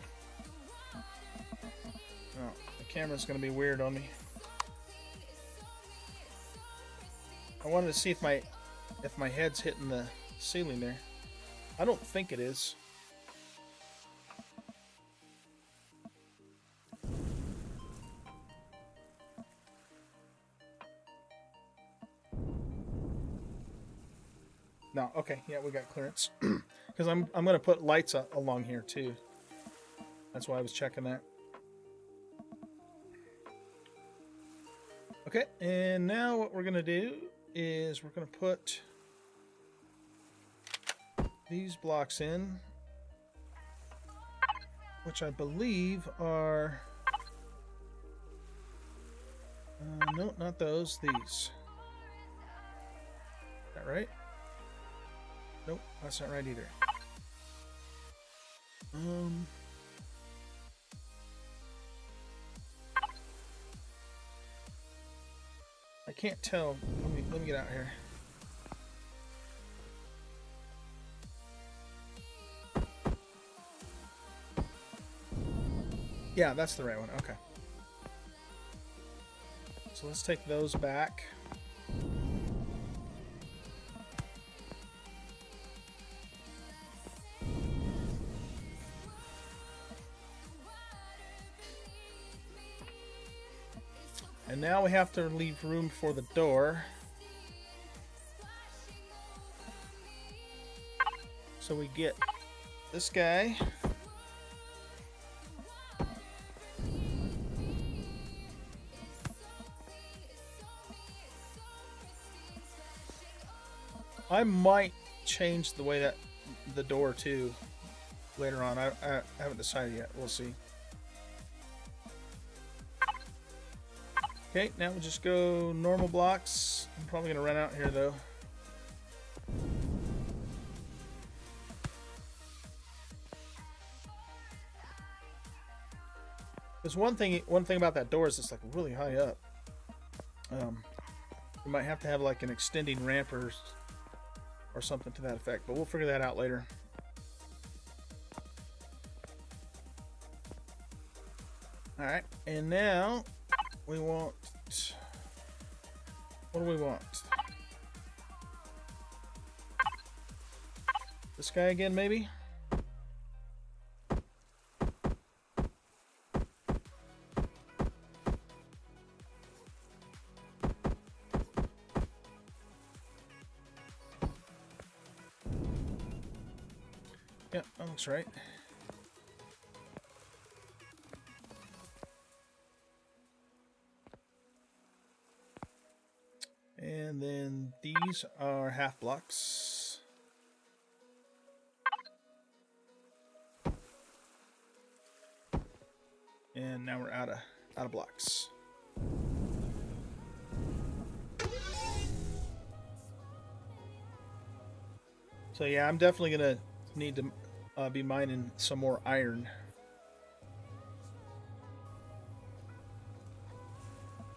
Oh, the camera's going to be weird on me. I wanted to see if my head's hitting the ceiling there. I don't think it is. No, okay, yeah, we got clearance. Because I'm going to put lights along here too. That's why I was checking that. Okay, and now what we're going to do is we're going to put these blocks in, which I believe are... no, not those, these. Is that right? Nope, that's not right either. I can't tell. Let me get out here. Yeah, that's the right one. Okay. So let's take those back. And now we have to leave room for the door. So we get this guy. I might change the way that the door too later on. I haven't decided yet. We'll see. Okay, now we'll just go normal blocks. I'm probably going to run out here though. There's one thing about that door is it's like really high up. We might have to have like an extending ramp or something to that effect, but we'll figure that out later. All right, and now we want, what do we want? This guy again, maybe? Yep, that looks right. And then these are half blocks. And now we're out of blocks. So yeah, I'm definitely gonna need to be mining some more iron.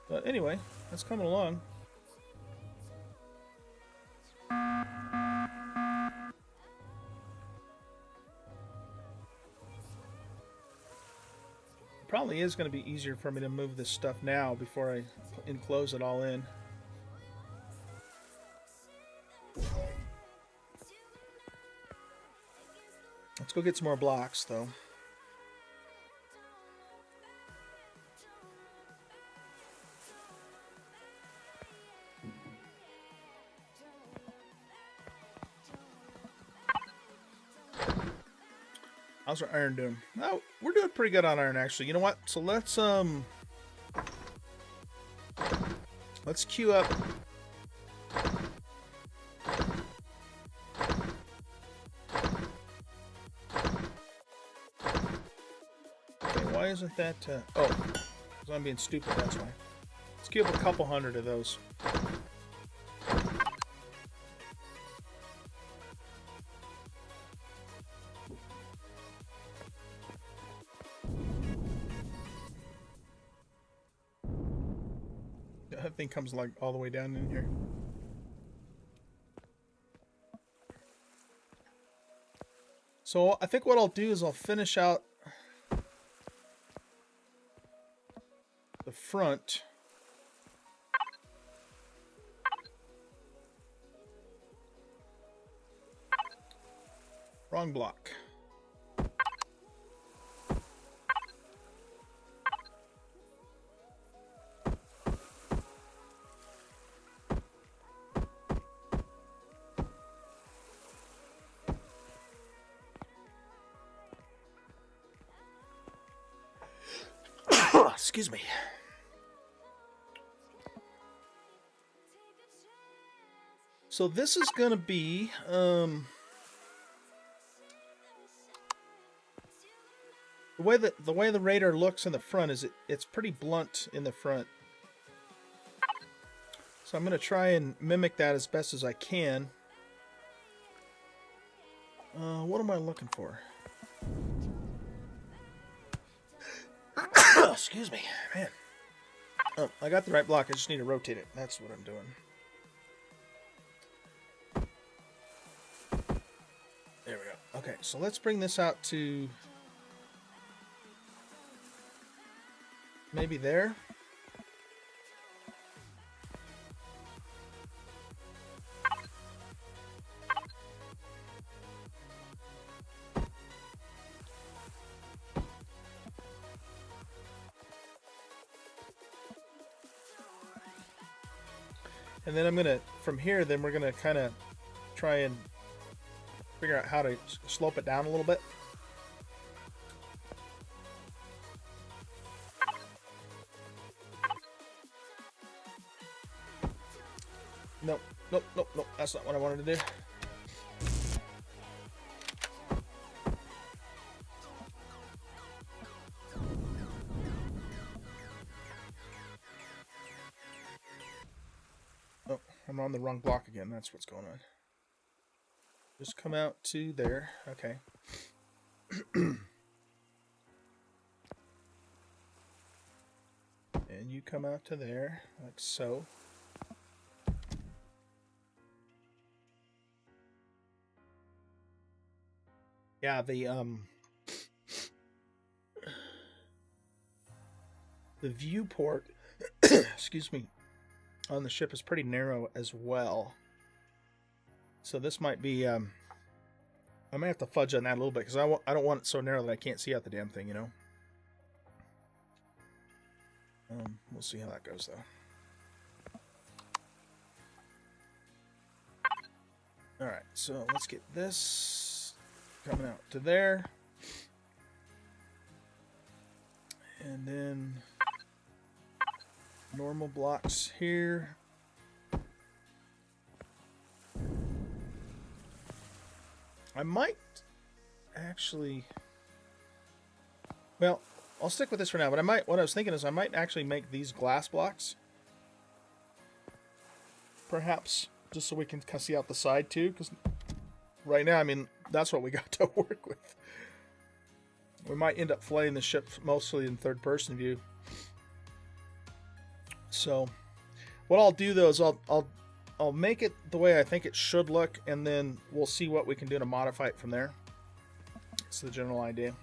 But anyway, that's coming along. It probably is going to be easier for me to move this stuff now before I enclose it all in. Let's go get some more blocks, though. How's our iron doing? Oh, we're doing pretty good on iron, actually. You know what? So let's queue up. Okay, why isn't that? Oh, because I'm being stupid. That's why. Let's queue up a couple hundred of those. That thing comes like all the way down in here. So I think what I'll do is I'll finish out the front. Wrong block. Excuse me. So this is going to be the way the radar looks in the front is it's pretty blunt in the front. So I'm going to try and mimic that as best as I can. What am I looking for? Excuse me, man. Oh, I got the right block. I just need to rotate it. That's what I'm doing. There we go. Okay, so let's bring this out to maybe there. And then I'm going to, from here, then we're going to kind of try and figure out how to slope it down a little bit. Nope, nope, nope, nope. That's not what I wanted to do. Oh, I'm on the wrong block again. That's what's going on. Just come out to there. Okay. And you come out to there, like so. Yeah, the viewport, excuse me, on the ship is pretty narrow as well. So this might be, I might have to fudge on that a little bit because I don't want it so narrow that I can't see out the damn thing, you know. We'll see how that goes though. All right, so let's get this coming out to there. And then normal blocks here. I might actually, well, I'll stick with this for now, but what I was thinking is I might actually make these glass blocks. Perhaps just so we can see out the side too, because right now, I mean, that's what we got to work with. We might end up flying the ship mostly in third-person view. So, what I'll do though is I'll make it the way I think it should look, and then we'll see what we can do to modify it from there. It's the general idea.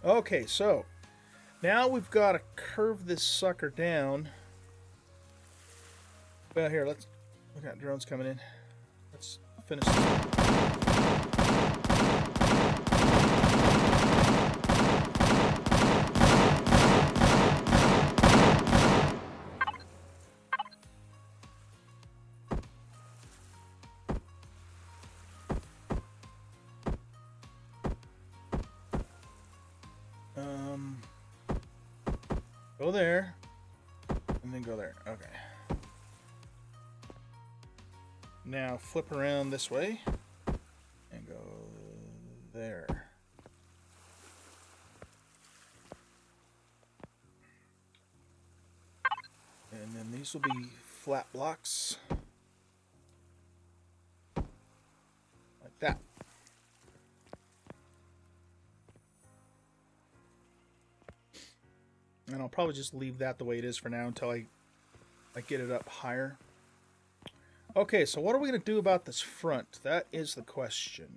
Okay, so now we've got to curve this sucker down. Well, here, we got drones coming in. Let's finish this. Go there, and then go there. Okay. Now flip around this way, and go there. And then these will be flat blocks. Like that. And I'll probably just leave that the way it is for now until I get it up higher. Okay, so what are we going to do about this front? That is the question.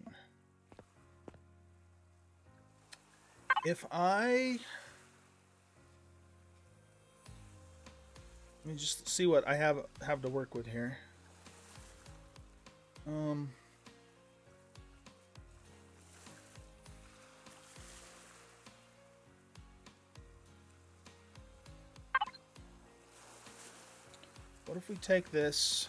Let me just see what I have to work with here. What if we take this?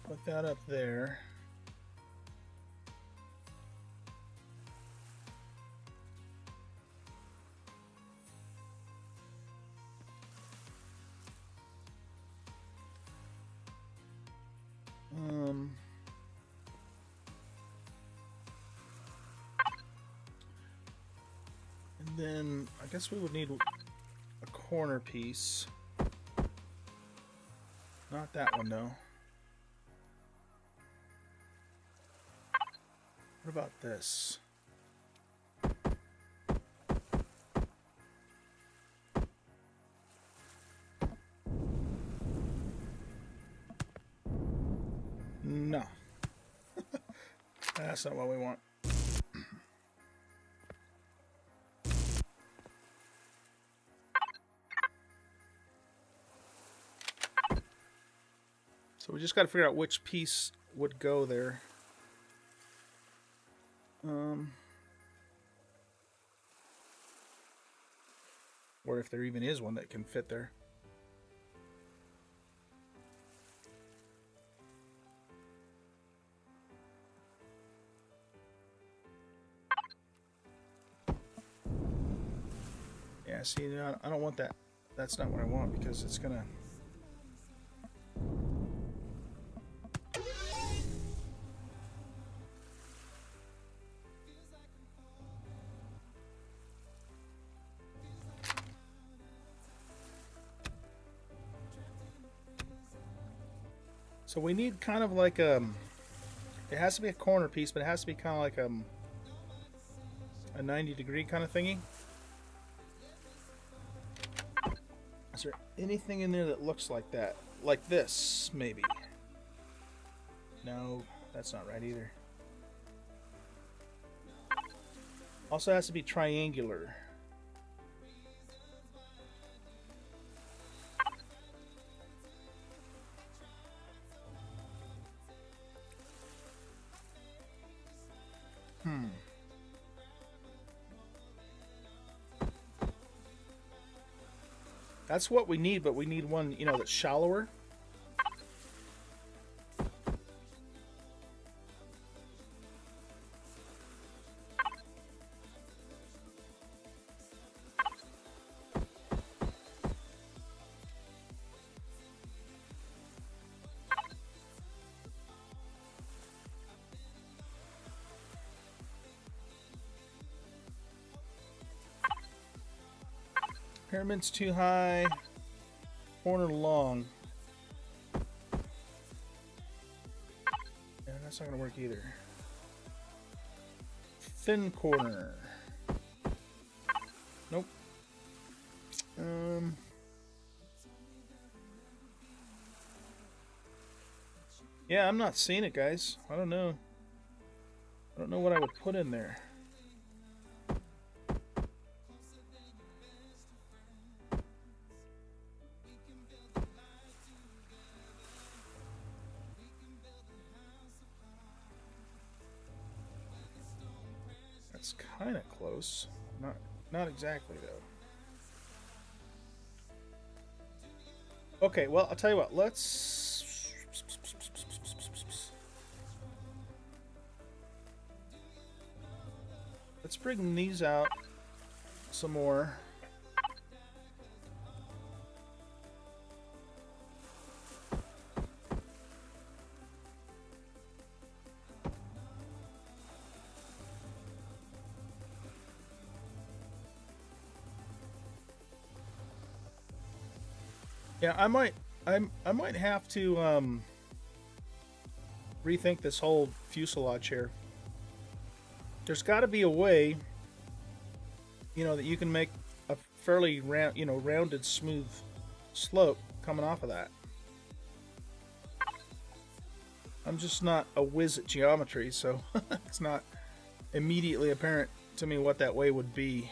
Put that up there. And then I guess we would need a corner piece. Not that one though. What about this? No. That's not what we want. So we just got to figure out which piece would go there. Or if there even is one that can fit there. Yeah, see, I don't want that. That's not what I want because it's gonna... So we need kind of like it has to be a corner piece, but it has to be kind of like a 90-degree kind of thingy. Is there anything in there that looks like that? Like this, maybe? No, that's not right either. Also has to be triangular. That's what we need, but we need one, you know, that's shallower. Pyramid's too high. Corner long. Yeah, that's not gonna work either. Thin corner. Nope. Yeah, I'm not seeing it, guys. I don't know. I don't know what I would put in there. That's kind of close. Not exactly though. Okay, well, I'll tell you what. Let's bring these out some more. Yeah, I might have to rethink this whole fuselage here. There's got to be a way, you know, that you can make a fairly rounded, smooth slope coming off of that. I'm just not a whiz at geometry, so it's not immediately apparent to me what that way would be.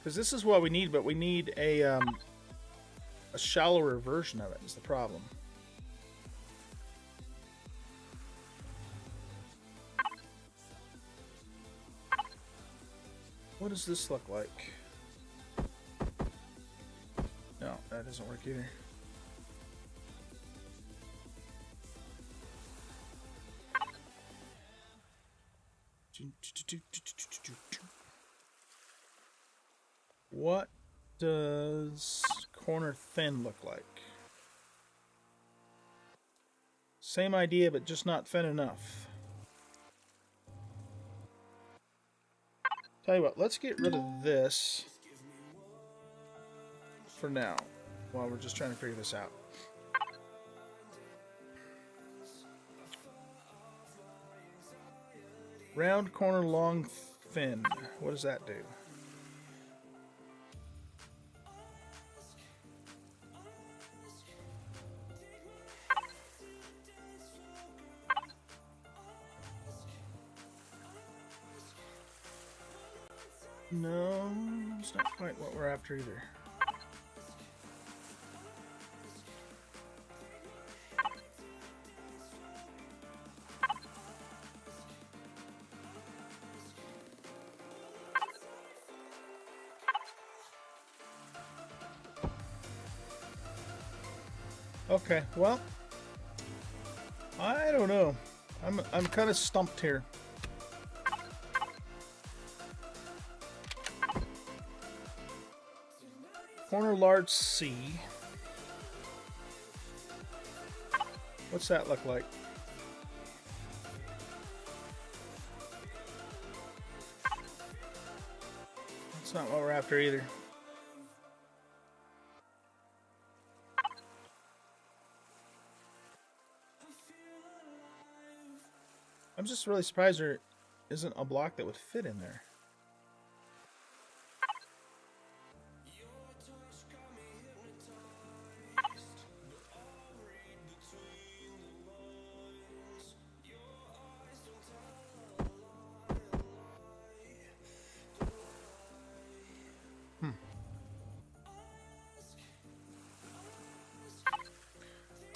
Because this is what we need, but we need a shallower version of it is the problem. What does this look like? No, that doesn't work either. What does corner thin look like? Same idea, but just not thin enough. Tell you what, let's get rid of this for now, while we're just trying to figure this out. Round, corner, long, thin. What does that do? No, it's not quite what we're after either. Okay, well, I don't know. I'm kind of stumped here. Corner large C. What's that look like? That's not what we're after either. I'm just really surprised there isn't a block that would fit in there.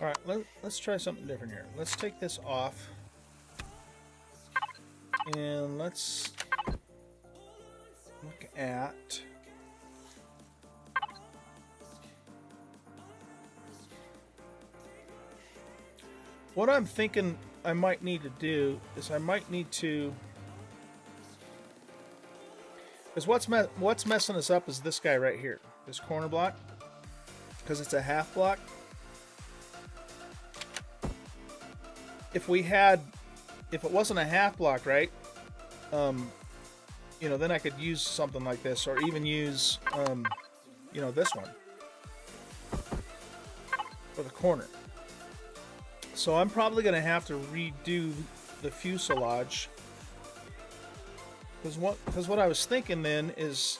Alright, let's try something different here. Let's take this off. And let's look at what I'm thinking I might need to do is I might need to, because what's messing us up is this guy right here, this corner block, because it's a half block. If it wasn't a half block, right? You know, then I could use something like this, or even use, you know, this one for the corner. So I'm probably going to have to redo the fuselage. Because what I was thinking then is,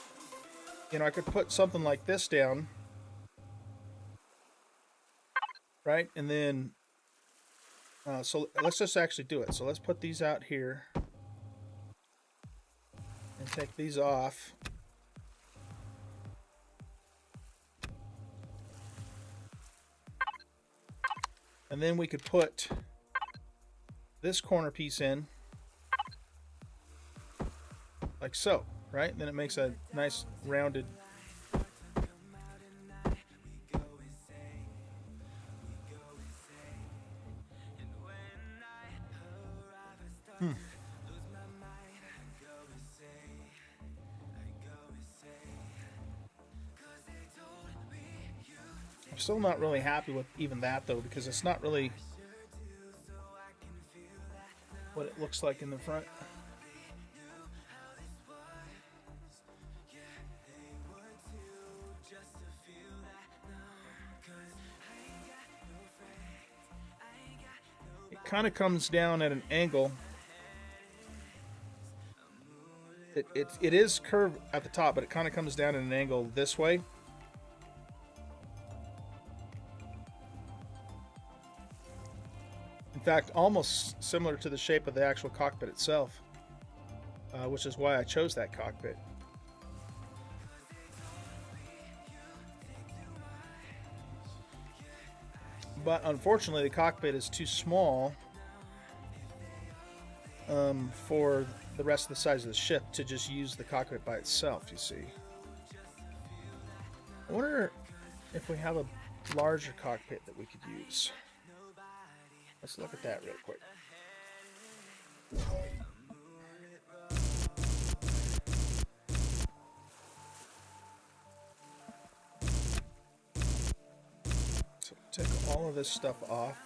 you know, I could put something like this down, right? And then, so let's just actually do it. So let's put these out here and take these off. And then we could put this corner piece in like so, right? And then it makes a nice rounded. I'm still not really happy with even that though, because it's not really what it looks like in the front. It kind of comes down at an angle. It is curved at the top, but it kind of comes down at an angle this way. In fact, almost similar to the shape of the actual cockpit itself, which is why I chose that cockpit. But unfortunately, the cockpit is too small for the rest of the size of the ship to just use the cockpit by itself, you see. I wonder if we have a larger cockpit that we could use. Let's look at that real quick. So take all of this stuff off.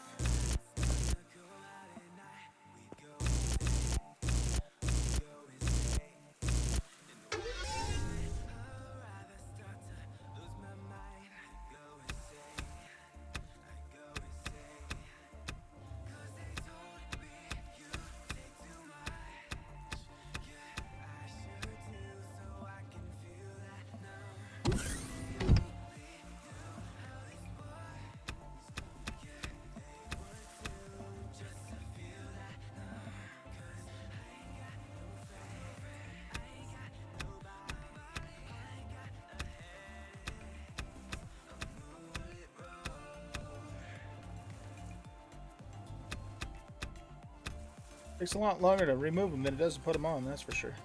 Takes a lot longer to remove them than it does to put them on, that's for sure.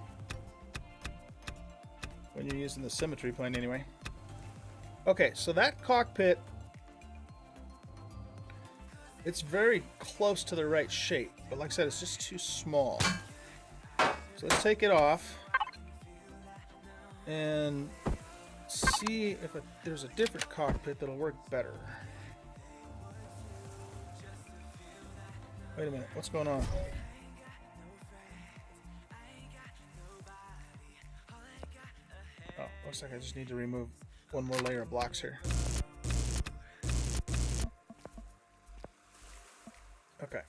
When you're using the symmetry plane anyway. Okay, so that cockpit, it's very close to the right shape, but like I said, it's just too small. So let's take it off and see if there's a different cockpit that'll work better. Wait a minute, what's going on? Oh, looks like I just need to remove one more layer of blocks here. Okay.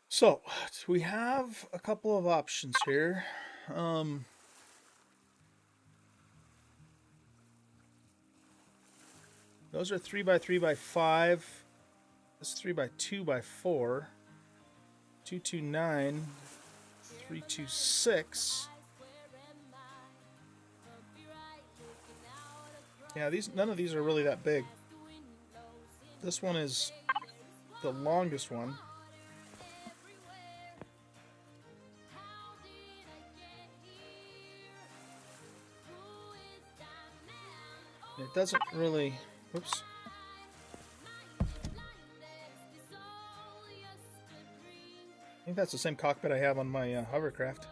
So, we have a couple of options here. Those are 3x3x5. This is 3x2x4. 229. 326. Yeah, none of these are really that big. This one is the longest one. It doesn't really... Oops. I think that's the same cockpit I have on my hovercraft.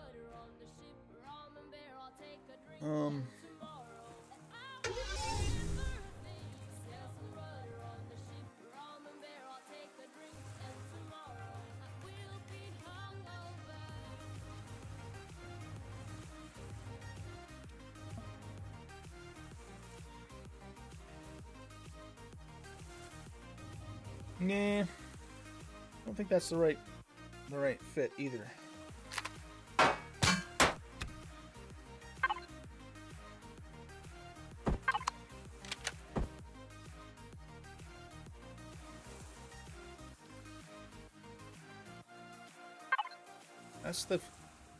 Nah, I don't think that's the right fit either.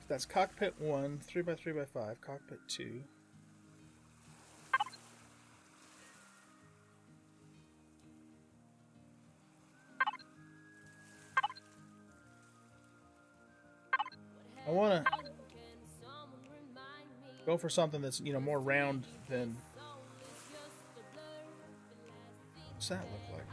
That's cockpit 1, 3x3x5, cockpit 2. I want to go for something that's, you know, more round than... What's that look like?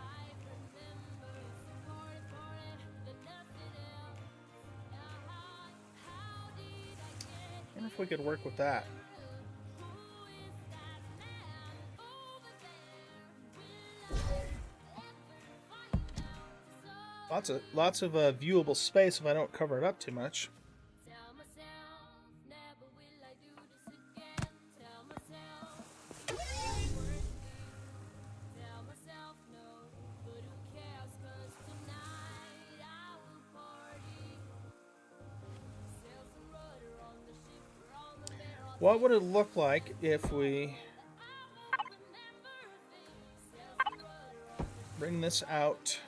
I wonder if we could work with that. Lots of viewable space if I don't cover it up too much. What would it look like if we bring this out?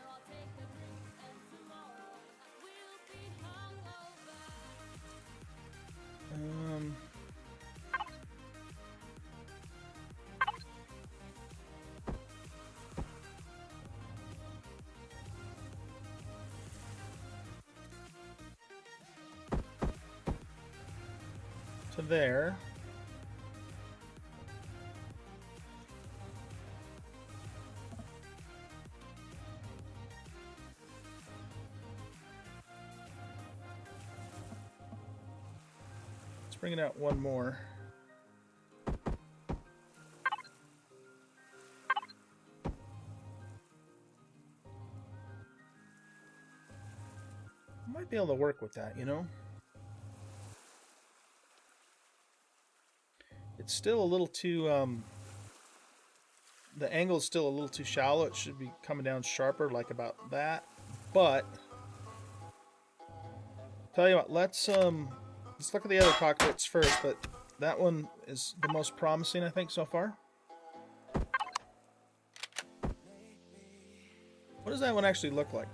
To there. Let's bring it out one more. Might be able to work with that, you know? It's still a little too, the angle is still a little too shallow. It should be coming down sharper, like about that. But, tell you what, let's look at the other cockpits first, but that one is the most promising, I think, so far. What does that one actually look like?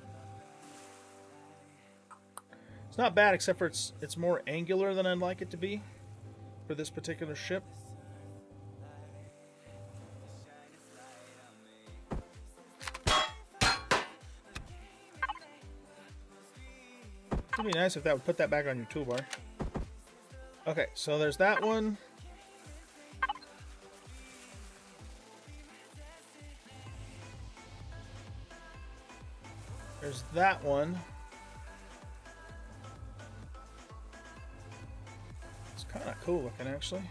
It's not bad, except for it's more angular than I'd like it to be for this particular ship. It'd be nice if that would put that back on your toolbar. Okay, so there's that one. There's that one. It's kind of cool looking, actually.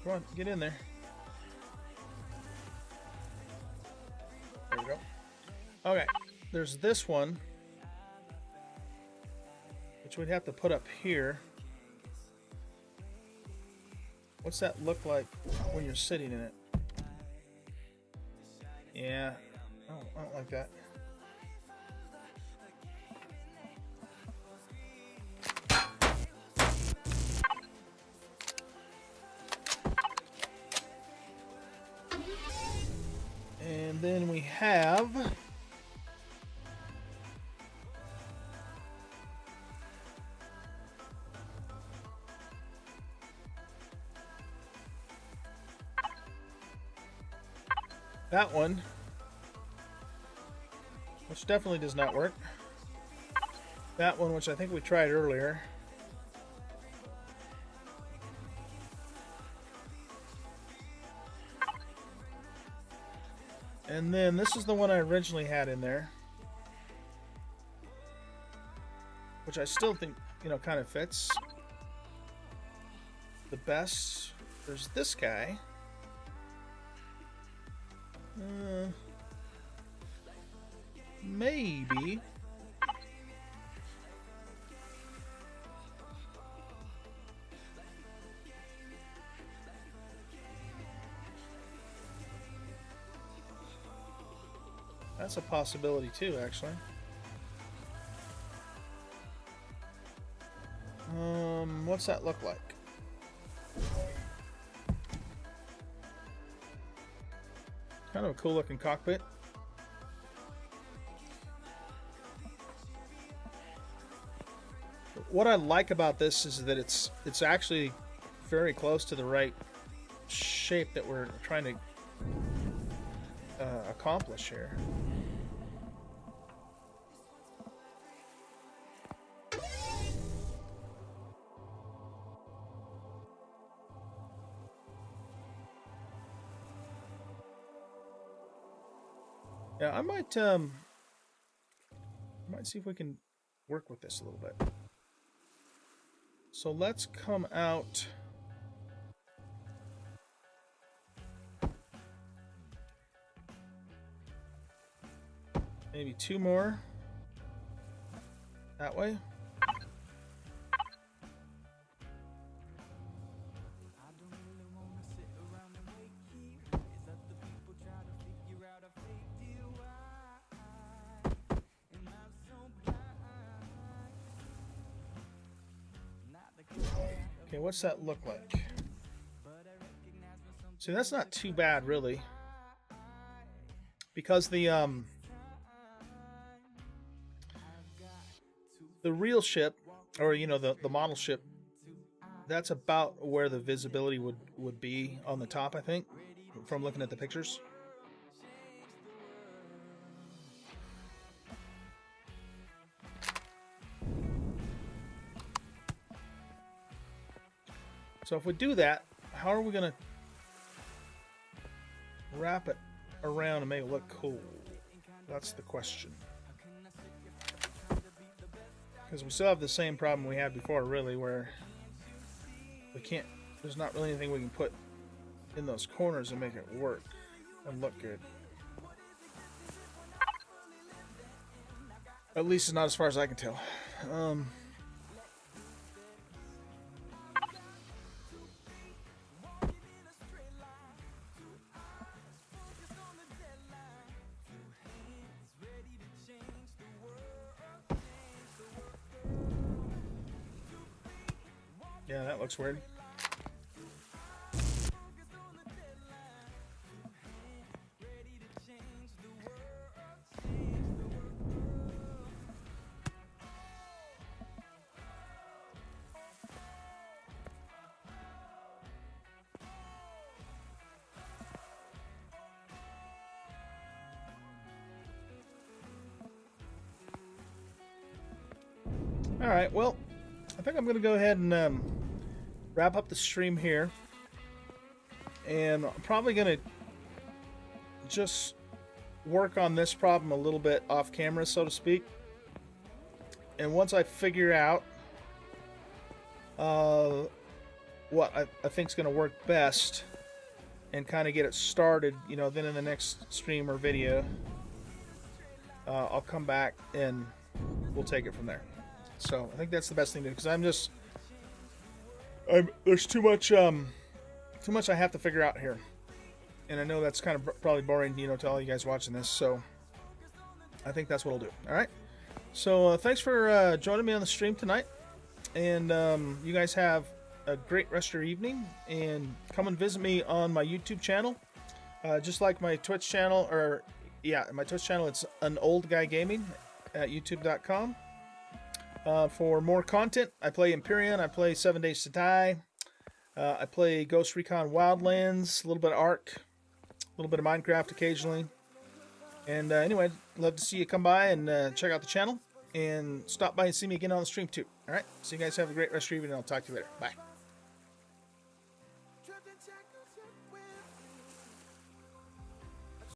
Come on, get in there. There we go. Okay, there's this one, which we'd have to put up here. What's that look like when you're sitting in it? Yeah, I don't like that. have that one, which definitely does not work. That one, which I think we tried earlier. And then this is the one I originally had in there, which I still think, you know, kind of fits the best. There's this guy. Maybe. That's a possibility too, actually. What's that look like? Kind of a cool looking cockpit. What I like about this is that it's actually very close to the right shape that we're trying to accomplish here. Yeah, I might see if we can work with this a little bit. So let's come out. Maybe two more that way. Okay, what's that look like? See, that's not too bad, really, because the real ship, or you know, the model ship, that's about where the visibility would be on the top, I think, from looking at the pictures. So if we do that, how are we going to wrap it around and make it look cool? That's the question. Because we still have the same problem we had before, really, where we can't, there's not really anything we can put in those corners and make it work and look good. At least not as far as I can tell. Yeah, that looks weird. All right, well, I think I'm going to go ahead and wrap up the stream here, and I'm probably going to just work on this problem a little bit off camera, so to speak. And once I figure out what I think is going to work best and kind of get it started, you know, then in the next stream or video, I'll come back and we'll take it from there. So I think that's the best thing to do, because there's too much I have to figure out here, and I know that's kind of probably boring, you know, to all you guys watching this. So I think that's what I'll do. All right. So thanks for joining me on the stream tonight, and you guys have a great rest of your evening. And come and visit me on my YouTube channel, just like my Twitch channel, or yeah, my Twitch channel, it's An Old Guy Gaming at youtube.com. For more content, I play Empyrion, I play 7 Days to Die, I play Ghost Recon Wildlands, a little bit of Ark, a little bit of Minecraft occasionally. And anyway, love to see you come by and check out the channel, and stop by and see me again on the stream too. All right, so you guys have a great rest of your evening, and I'll talk to you later. Bye.